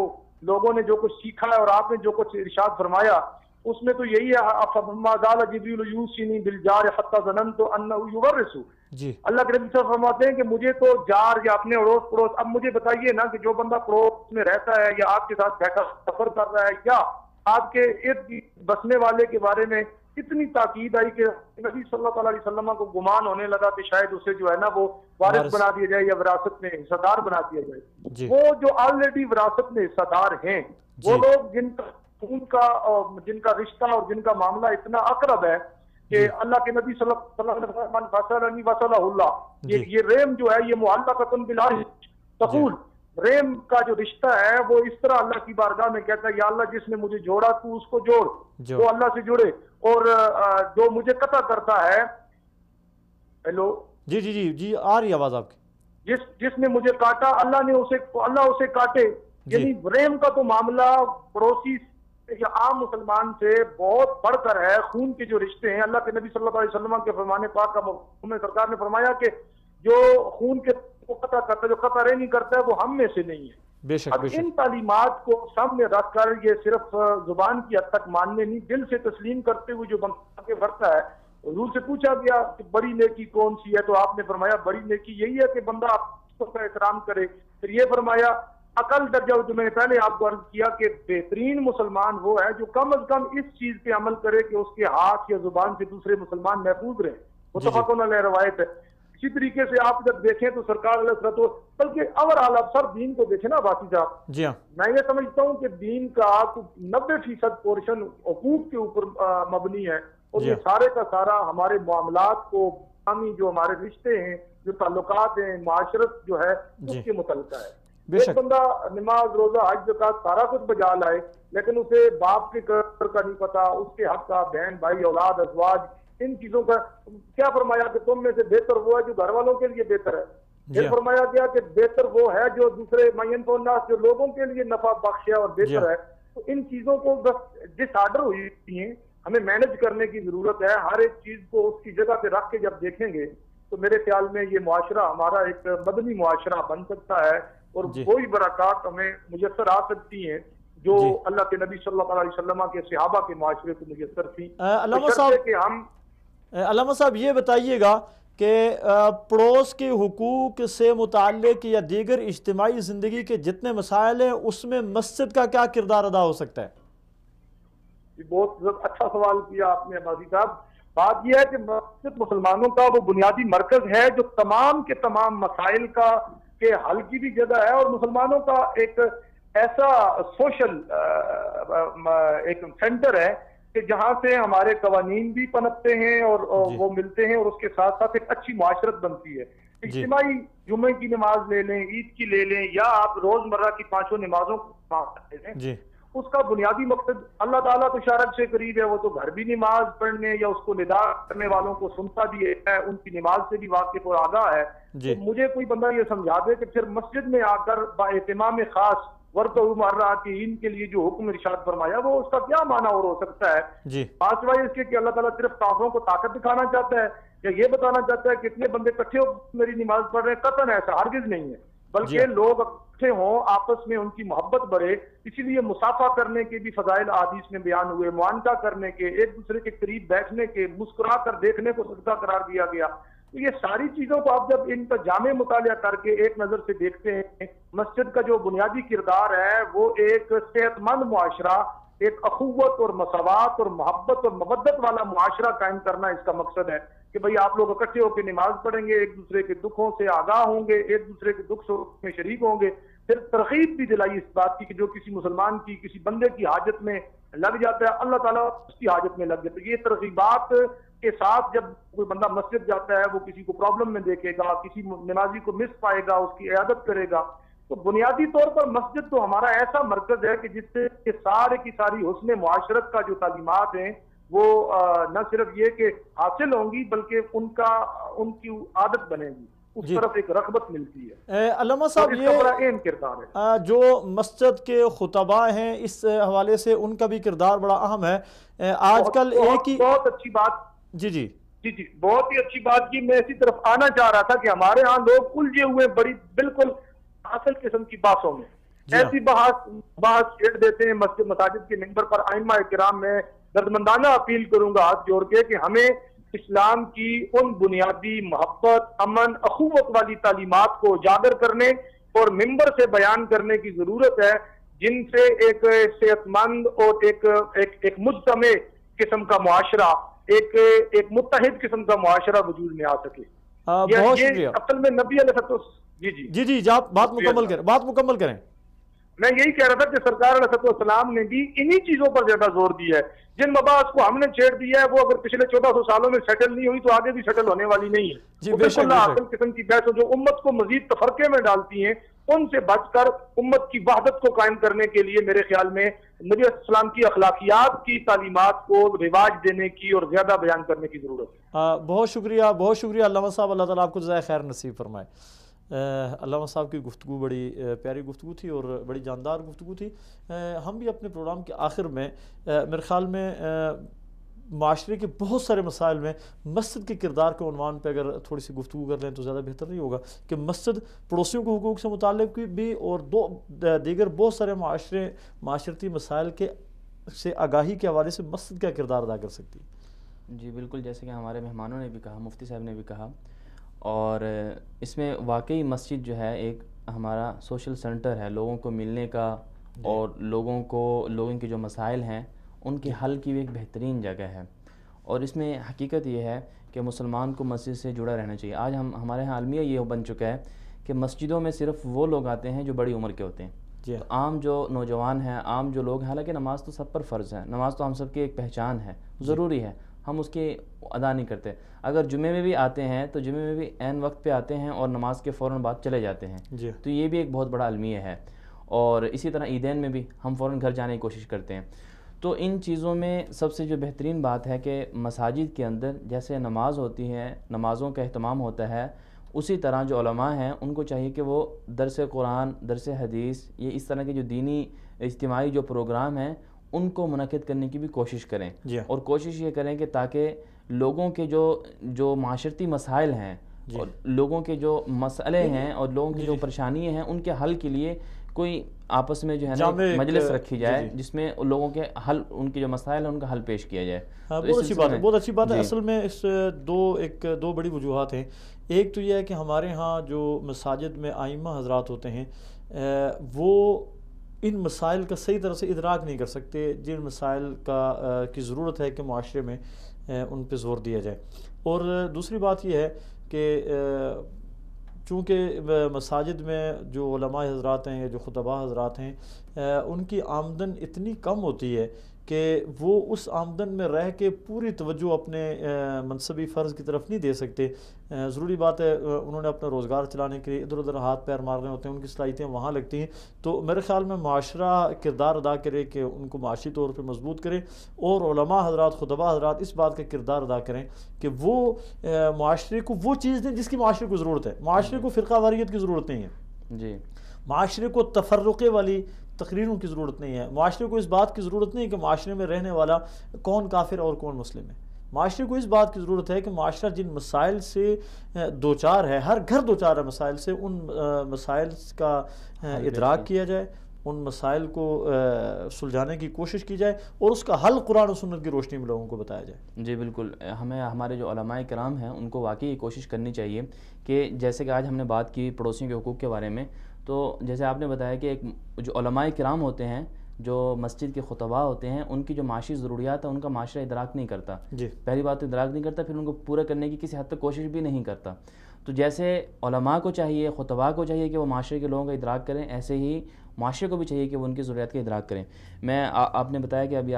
لوگوں نے جو کچھ سیکھا ہے اور آپ نے جو کچھ ارشاد فرمایا اس میں تو یہی ہے، فَمَا زَالَ جِبْرِيلُ يُوصِينِي بِالْجَارِ حَتَّى ظَنَنْتُ أَنَّهُ يُوَرِّثُ۔ اللہ کے نبی صلی اللہ علیہ وسلم فرماتے ہیں کہ مجھے تو جار یا اپنے اڑوس پڑوس، اب مجھے بتائیے نا کہ جو بندہ پڑوس میں رہتا ہے یا آپ کے ساتھ بیٹھا سفر کر رہا ہے یا آپ کے ارد بسنے والے کے بارے میں اتنی تاکید آئی کہ نبی صلی اللہ علیہ وسلم کو گمان ہونے لگا کہ شاید اسے جو ہے نا وہ وارث بنا دیا جائے یا وراثت میں حصہ دار بنا دیا جائے۔ وہ جو آلریڈی وراثت میں حصہ دار ہیں، وہ لوگ جن کا خون کا اور جن کا رشتہ اور جن کا معاملہ اتنا اقرب ہے کہ اللہ کے نبی صلی اللہ علیہ وسلم فصلنی وصلہ اللہ، یہ رحم جو ہے یہ معلقۃ بالعرش تقول، رحم کا جو رشتہ ہے وہ اس طرح اللہ کی بارگاہ میں کہتا ہے یا اللہ جس نے مجھے جوڑا تو اس کو جوڑ، وہ اللہ سے جڑے، اور جو مجھے قطع کرتا ہے، ہیلو جی جی جی جی آ رہی آواز آپ کی، جس نے مجھے کاٹا اللہ اسے کاٹے۔ یعنی رحم کا تو معاملہ پڑوسی یا عام مسلمان سے بہت بڑھ کر ہے۔ خون کے جو رشتے ہیں، اللہ کے نبی صلی اللہ علیہ وسلم کے فرمان پاک کا ہمیں سرکار نے فرمایا کہ جو خون کے قطع کرتا ہے، جو قطع نہیں کرتا ہے، وہ ہم میں سے نہیں ہے۔ بے شک اب ان تعلیمات کو سامنے رکھ کر یہ صرف زبان کی حد تک ماننے نہیں، دل سے تسلیم کرتے ہوئے جو بندہ آگے بڑھتا ہے۔ حضور سے پوچھا گیا کہ بڑی نیکی کون سی ہے، تو آپ نے فرمایا بڑی نیکی یہی ہے کہ بندہ آپ کا احترام کرے۔ پھر یہ فرمایا عقل درجہ، جو میں نے پہلے آپ کو عرض کیا کہ بہترین مسلمان وہ ہے جو کم از کم اس چیز پہ عمل کرے کہ اس کے ہاتھ یا زبان سے دوسرے مسلمان محفوظ رہیں، متفقون علیہ روایت ہے۔ اسی طریقے سے آپ جب دیکھیں تو سرکار علیہ الصلوۃ والسلام، بلکہ اوورآل آپ سر دین کو دیکھیں نا باقی صاحب، جی ہاں، میں یہ سمجھتا ہوں کہ دین کا 90% پورشن حقوق کے اوپر مبنی ہے، اور یہ سارے کا سارا ہمارے معاملات کو، جو ہمارے رشتے ہیں، جو تعلقات ہیں، معاشرت جو ہے اس کے متعلقہ ہے۔ ایک بندہ نماز روزہ حج زکات سارا کچھ بجا لائے لیکن اسے باپ کے قدر کا نہیں پتا، اس کے حق کا، بہن بھائی اولاد ازواج ان چیزوں کا کیا فرمایا کہ تم میں سے بہتر وہ ہے جو گھر والوں کے لیے بہتر ہے۔ پھر فرمایا گیا کہ بہتر وہ ہے جو دوسرے معین کو الناس، جو لوگوں کے لیے نفع بخش ہے اور بہتر ہے۔ تو ان چیزوں کو بس ڈس آرڈر ہوئی ہیں، ہمیں مینج کرنے کی ضرورت ہے۔ ہر ایک چیز کو اس کی جگہ پہ رکھ کے جب دیکھیں گے تو میرے خیال میں یہ معاشرہ ہمارا ایک مدنی معاشرہ بن سکتا ہے، اور وہی برکات ہمیں میسر آ سکتی ہیں جو اللہ کے نبی صلی اللہ علیہ وسلم کے صحابہ کے معاشرے کو میسر تھی۔ علامہ صاحب یہ بتائیے گا کہ پڑوس کے حقوق سے متعلق یا دیگر اجتماعی زندگی کے جتنے مسائل ہیں اس میں مسجد کا کیا کردار ادا ہو سکتا ہے؟ بہت اچھا سوال کیا آپ نے عبادی صاحب۔ بات یہ ہے کہ مسجد مسلمانوں کا وہ بنیادی مرکز ہے جو تمام کے تمام مسائل کے حل کی بھی جگہ ہے، اور مسلمانوں کا ایک ایسا سوشل ایک سینٹر ہے کہ جہاں سے ہمارے قوانین بھی پنپتے ہیں اور وہ ملتے ہیں، اور اس کے ساتھ ساتھ ایک اچھی معاشرت بنتی ہے۔ اجتماعی جمعے کی نماز لے لیں، عید کی لے لیں، یا آپ روزمرہ کی 5 نمازوں کو لے لیں، اس کا بنیادی مقصد اللہ تعالیٰ تو شارک سے قریب ہے، وہ تو گھر بھی نماز پڑھنے یا اس کو ندا کرنے والوں کو سنتا بھی ہے، ان کی نماز سے بھی واقف اور آگاہ ہے. جی. تو مجھے کوئی بندہ یہ سمجھا دے کہ پھر مسجد میں آ کر با اہتمام خاص ورکعوا مع الراکعین کے لیے جو حکم ارشاد فرمایا وہ اس کا کیا معنی اور ہو سکتا ہے؟ جی. پانچواں اس کے کہ اللہ تعالیٰ صرف کافروں کو طاقت دکھانا چاہتا ہے یا یہ بتانا چاہتا ہے کہ اتنے بندے اکٹھے ہو میری نماز پڑھ رہے ہیں؟ قطعاً ایسا ہرگز نہیں ہے، بلکہ لوگ اکٹھے ہوں، آپس میں ان کی محبت بڑھے. اسی لیے مسافہ کرنے کے بھی فضائل احادیث میں بیان ہوئے، معانقہ کرنے کے، ایک دوسرے کے قریب بیٹھنے کے، مسکرا کر دیکھنے کو صدقہ قرار دیا گیا. تو یہ ساری چیزوں کو آپ جب ان کا جامع مطالعہ کر کے ایک نظر سے دیکھتے ہیں، مسجد کا جو بنیادی کردار ہے وہ ایک صحت مند معاشرہ، ایک اخوت اور مساوات اور محبت اور مودت والا معاشرہ قائم کرنا اس کا مقصد ہے کہ بھئی آپ لوگ اکٹھے ہو کے نماز پڑھیں گے، ایک دوسرے کے دکھوں سے آگاہ ہوں گے، ایک دوسرے کے دکھ سکھ میں شریک ہوں گے. پھر ترغیب بھی دلائی اس بات کی کہ جو کسی مسلمان کی کسی بندے کی حاجت میں لگ جاتا ہے اللہ تعالیٰ اس کی حاجت میں لگ جاتا ہے. یہ ترغیبات کے ساتھ جب کوئی بندہ مسجد جاتا ہے وہ کسی کو پرابلم میں دیکھے گا، کسی نمازی کو مس پائے گا، اس کی عیادت کرے گا. تو بنیادی طور پر مسجد تو ہمارا ایسا مرکز ہے کہ جس سے کہ سارے کی ساری حسن معاشرت کا جو تعلیمات ہیں وہ نہ صرف یہ کہ حاصل ہوں گی بلکہ ان کی عادت بنے گی، اس طرف ایک رغبت ملتی ہے. علامہ صاحب یہ بڑا اہم کردار ہے. جو مسجد کے خطباء ہیں اس حوالے سے ان کا بھی کردار بڑا اہم ہے. آج کل ایک ہی بہت اچھی بات جی بہت ہی اچھی بات کی. میں اسی طرف آنا چاہ رہا تھا کہ ہمارے ہاں لوگ الجھے ہوئے بڑی بالکل حاصل قسم کی باتوں میں ایسی بحث چھیڑ دیتے ہیں مساجد کے منبر پر. ائمہ کرام میں دردمندانہ اپیل کروں گا ہاتھ جوڑ کے کہ ہمیں اسلام کی ان بنیادی محبت، امن، اخوت والی تعلیمات کو اجاگر کرنے اور منبر سے بیان کرنے کی ضرورت ہے جن سے ایک صحت مند اور ایک مجتمع قسم کا معاشرہ، ایک متحد قسم کا معاشرہ وجود میں آ سکے. بہت شکریہ. اصل میں نبی علیہ بات مکمل کریں. میں یہی کہہ رہا تھا کہ سرکار علیہ السلام نے بھی انہی چیزوں پر زیادہ زور دیا ہے. جن مباحث کو ہم نے چھیڑ دیا ہے وہ اگر پچھلے 1400 سالوں میں سیٹل نہیں ہوئی تو آگے بھی سیٹل ہونے والی نہیں ہے. بالکل قسم کی بحث جو امت کو مزید تفرقے میں ڈالتی ہیں ان سے بچ کر امت کی وحدت کو قائم کرنے کے لیے میرے خیال میں نبی علیہ السلام کی اخلاقیات کی تعلیمات کو رواج دینے کی اور زیادہ بیان کرنے کی ضرورت ہے. بہت شکریہ علامہ صاحب. اللہ تعالیٰ آپ کو جزائے خیر نصیب فرمائے. علامہ صاحب کی گفتگو بڑی پیاری گفتگو تھی اور بڑی جاندار گفتگو تھی. ہم بھی اپنے پروگرام کے آخر میں میرے خیال میں معاشرے کے بہت سارے مسائل میں مسجد کے کردار کے عنوان پہ اگر تھوڑی سی گفتگو کر لیں تو زیادہ بہتر نہیں ہوگا کہ مسجد پڑوسیوں کے حقوق سے متعلق بھی اور دیگر بہت سارے معاشرتی مسائل سے آگاہی کے حوالے سے مسجد کیا کردار ادا کر سکتی ہے. جی بالکل، جیسے کہ ہمارے مہمانوں نے بھی کہا، مفتی صاحب نے بھی کہا، اور اس میں واقعی مسجد جو ہے ایک ہمارا سوشل سینٹر ہے، لوگوں کو ملنے کا اور لوگوں کے جو مسائل ہیں ان کے حل کی بھی ایک بہترین جگہ ہے. اور اس میں حقیقت یہ ہے کہ مسلمان کو مسجد سے جڑا رہنا چاہیے. آج ہمارے یہاں المیہ یہ بن چکا ہے کہ مسجدوں میں صرف وہ لوگ آتے ہیں جو بڑی عمر کے ہوتے ہیں. تو عام جو نوجوان ہیں، عام جو لوگ ہیں، حالانکہ نماز تو سب پر فرض ہے، نماز تو ہم سب کی ایک پہچان ہے، ضروری ہے، ہم اس کی ادا نہیں کرتے. اگر جمعے میں بھی آتے ہیں تو جمعے میں بھی عین وقت پہ آتے ہیں اور نماز کے فوراً بعد چلے جاتے ہیں. تو یہ بھی ایک بہت بڑا المیہ ہے. اور اسی طرح عیدین میں بھی ہم فوراً گھر جانے کی کوشش کرتے ہیں. تو ان چیزوں میں سب سے جو بہترین بات ہے کہ مساجد کے اندر جیسے نماز ہوتی ہے، نمازوں کا اہتمام ہوتا ہے، اسی طرح جو علماء ہیں ان کو چاہیے کہ وہ درس قرآن، درس حدیث، یہ اس طرح کے جو دینی اجتماعی جو پروگرام ہیں ان کو منعقد کرنے کی بھی کوشش کریں. اور کوشش یہ کریں کہ تاکہ لوگوں کے جو معاشرتی مسائل ہیں اور لوگوں کے جو مسئلے ہیں اور لوگوں کی جو پریشانیاں ہیں ان کے حل کے لیے کوئی آپس میں جو ہے نا مجلس رکھی جائے جس میں لوگوں کے حل، ان کے جو مسائل ہیں ان کا حل پیش کیا جائے. بہت اچھی بات ہے. اصل میں اس دو بڑی وجوہات ہیں. ایک تو یہ ہے کہ ہمارے ہاں جو مساجد میں ائمہ حضرات ہوتے ہیں وہ ان مسائل کا صحیح طرح سے ادراک نہیں کر سکتے جن مسائل کی ضرورت ہے کہ معاشرے میں ان پہ زور دیا جائے. اور دوسری بات یہ ہے کہ چونکہ مساجد میں جو علماء حضرات ہیں یا جو خطباء حضرات ہیں ان کی آمدن اتنی کم ہوتی ہے کہ وہ اس آمدن میں رہ کے پوری توجہ اپنے منصبی فرض کی طرف نہیں دے سکتے. ضروری بات ہے انہوں نے اپنا روزگار چلانے کے لیے ادھر ادھر ہاتھ پیر مار رہے ہوتے ہیں, ان کی صلاحیتیں وہاں لگتی ہیں. تو میرے خیال میں معاشرہ کردار ادا کرے کہ ان کو معاشی طور پہ مضبوط کرے, اور علماء حضرات, خطباء حضرات اس بات کا کردار ادا کریں کہ وہ معاشرے کو وہ چیز دیں جس کی معاشرے کو ضرورت ہے. معاشرے کو فرقہ واریت کی ضرورت نہیں ہے جی, معاشرے کو تفرقے والی تقریروں کی ضرورت نہیں ہے, معاشرے کو اس بات کی ضرورت نہیں کہ معاشرے میں رہنے والا کون کافر اور کون مسلم ہے. معاشرے کو اس بات کی ضرورت ہے کہ معاشرہ جن مسائل سے دوچار ہے, ہر گھر دوچار ہے مسائل سے, ان مسائل کا ادراک کیا جائے, ان مسائل کو سلجھانے کی کوشش کی جائے, اور اس کا حل قرآن و سنت کی روشنی میں لوگوں کو بتایا جائے. جی بالکل, ہمیں ہمارے جو علماء کرام ہیں ان کو واقعی کوشش کرنی چاہیے کہ جیسے کہ آج ہم نے بات کی پڑوسیوں کے حقوق کے بارے میں, تو جیسے آپ نے بتایا کہ ایک جو علماء کرام ہوتے ہیں, جو مسجد کے خطباء ہوتے ہیں, ان کی جو معاشی ضروریات ہیں ان کا معاشرہ ادراک نہیں کرتا. جی, پہلی بات تو ادراک نہیں کرتا, پھر ان کو پورا کرنے کی کسی حد تک کوشش بھی نہیں کرتا. تو جیسے علماء کو چاہیے, خطباء کو چاہیے کہ وہ معاشرے کے لوگوں کا ادراک کریں, ایسے ہی معاشرے کو بھی چاہیے کہ وہ ان کی ضروریات کا ادراک کریں. میں آپ نے بتایا کہ ابھی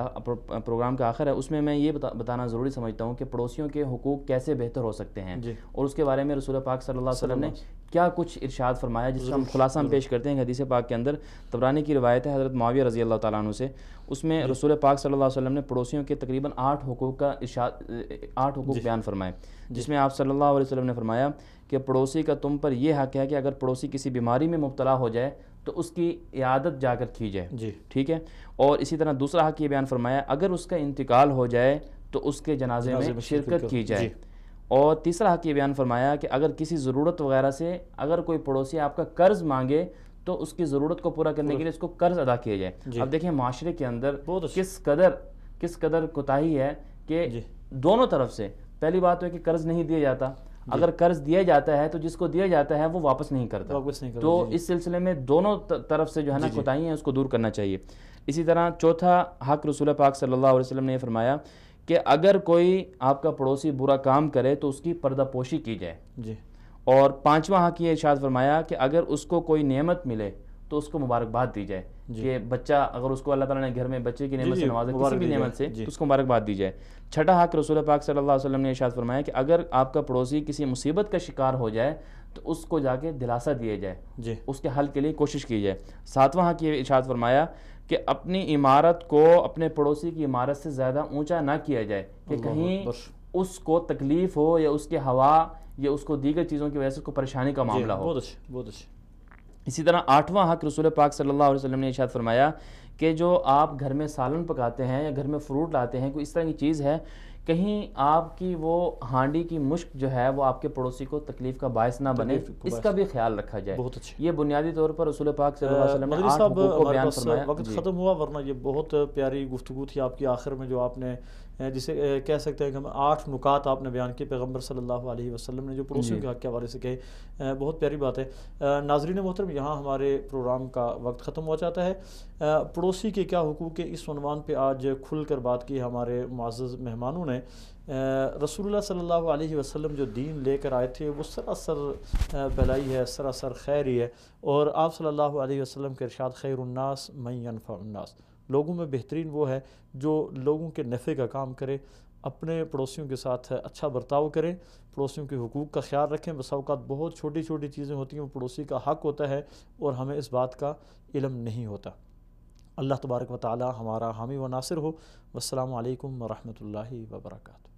پروگرام کا آخر ہے, اس میں یہ بتانا ضروری سمجھتا ہوں کہ پڑوسیوں کے حقوق کیسے بہتر ہو سکتے ہیں, اور اس کے بارے میں رسول پاک صلی اللہ علیہ وسلم نے کیا کچھ ارشاد فرمایا, جس کا ہم خلاصہ ہم پیش کرتے ہیں. حدیث پاک کے اندر طبرانی کی روایت ہے حضرت معاویہ رضی اللہ تعالیٰ عنہ سے, اس میں رسول پاک صلی اللہ علیہ وسلم نے پڑوسیوں کے تقریباً 8 حقوق بیان فرمائے, جس میں آپ صلی اللہ علیہ وسلم نے فرمایا کہ پڑوسی کا تم پر یہ حق ہے کہ اگر پڑوسی کسی بیماری میں مبتلا ہو جائے تو اس کی عیادت جا کر کی جائے. جی, ٹھیک ہے. اور اسی طرح دوسرا حق یہ بیان فرمایا اگر اس کا انتقال ہو جائے تو اس کے جنازے میں شرکت کی جائے. اور تیسرا حق یہ بیان فرمایا کہ اگر کسی ضرورت وغیرہ سے اگر کوئی پڑوسی آپ کا قرض مانگے تو اس کی ضرورت کو پورا کرنے کے لیے اس کو قرض ادا کیا جائے. اب دیکھیں معاشرے کے اندر کس قدر کوتاہی ہے کہ دونوں طرف سے. پہلی بات تو ہے کہ قرض نہیں دیا جاتا, اگر قرض دیا جاتا ہے تو جس کو دیا جاتا ہے وہ واپس نہیں کرتا. تو اس سلسلے میں دونوں طرف سے جو ہے نا کوتاہی ہیں اس کو دور کرنا چاہیے. اسی طرح چوتھا حق رسول پاک صلی اللہ علیہ وسلم نے یہ فرمایا کہ اگر کوئی آپ کا پڑوسی برا کام کرے تو اس کی پردہ پوشی کی جائے. جی, اور پانچواں حق یہ ارشاد فرمایا کہ اگر اس کو کوئی نعمت ملے تو اس کو مبارکباد دی جائے. کہ بچہ اگر اس کو اللہ تعالیٰ نے گھر میں بچے کی نعمت سے نوازا, کسی بھی نعمت سے, تو اس کو مبارکباد دی جائے. چھٹا حق رسول پاک صلی اللہ علیہ وسلم نے ارشاد فرمایا کہ اگر آپ کا پڑوسی کسی مصیبت کا شکار ہو جائے تو اس کو جا کے دلاسا دیا جائے, اس کے حل کے لیے کوشش کی جائے. ساتواں حق یہ ارشاد فرمایا کہ اپنی عمارت کو اپنے پڑوسی کی عمارت سے زیادہ اونچا نہ کیا جائے کہ کہیں اس کو تکلیف ہو یا اس کے ہوا یا اس کو دیگر چیزوں کی وجہ سے کوئی پریشانی کا معاملہ ہو. بہت اچھے. اسی طرح آٹھواں حق رسول پاک صلی اللہ علیہ وسلم نے ارشاد فرمایا کہ جو آپ گھر میں سالن پکاتے ہیں یا گھر میں فروٹ لاتے ہیں, کوئی اس طرح کی چیز ہے, کہیں آپ کی وہ ہانڈی کی مشک جو ہے وہ آپ کے پڑوسی کو تکلیف کا باعث نہ بنے, اس کا بھی خیال رکھا جائے. بہت اچھا. یہ بنیادی طور پر رسول پاک صلی اللہ علیہ وسلم نے 8 صاحب حقوق کو بیان ہمارے فرمایا. پاس وقت ختم ہوا, ورنہ یہ بہت پیاری گفتگو تھی آپ کی آخر میں, جو آپ نے جسے کہہ سکتے ہیں کہ ہم 8 نکات آپ نے بیان کیے پیغمبر صلی اللہ علیہ وسلم نے جو پڑوسیوں کے حق کے حوالے سے کہے. بہت پیاری بات ہے. ناظرین محترم, یہاں ہمارے پروگرام کا وقت ختم ہو جاتا ہے. پڑوسی کے کیا حقوق ہے, اس عنوان پہ آج کھل کر بات کی ہمارے معزز مہمانوں نے. رسول اللہ صلی اللہ علیہ وسلم جو دین لے کر آئے تھے وہ سراسر بھلائی ہے, سراسر خیر ہی ہے. اور آپ صلی اللہ علیہ وسلم کے ارشاد خیر الناس من ینفع الناس, لوگوں میں بہترین وہ ہے جو لوگوں کے نفع کا کام کرے, اپنے پڑوسیوں کے ساتھ اچھا برتاؤ کریں, پڑوسیوں کے حقوق کا خیال رکھیں. بس اوقات بہت چھوٹی چھوٹی چیزیں ہوتی ہیں, وہ پڑوسی کا حق ہوتا ہے اور ہمیں اس بات کا علم نہیں ہوتا. اللہ تبارک و تعالی ہمارا حامی و ناصر ہو. والسلام علیکم ورحمۃ اللہ وبرکاتہ.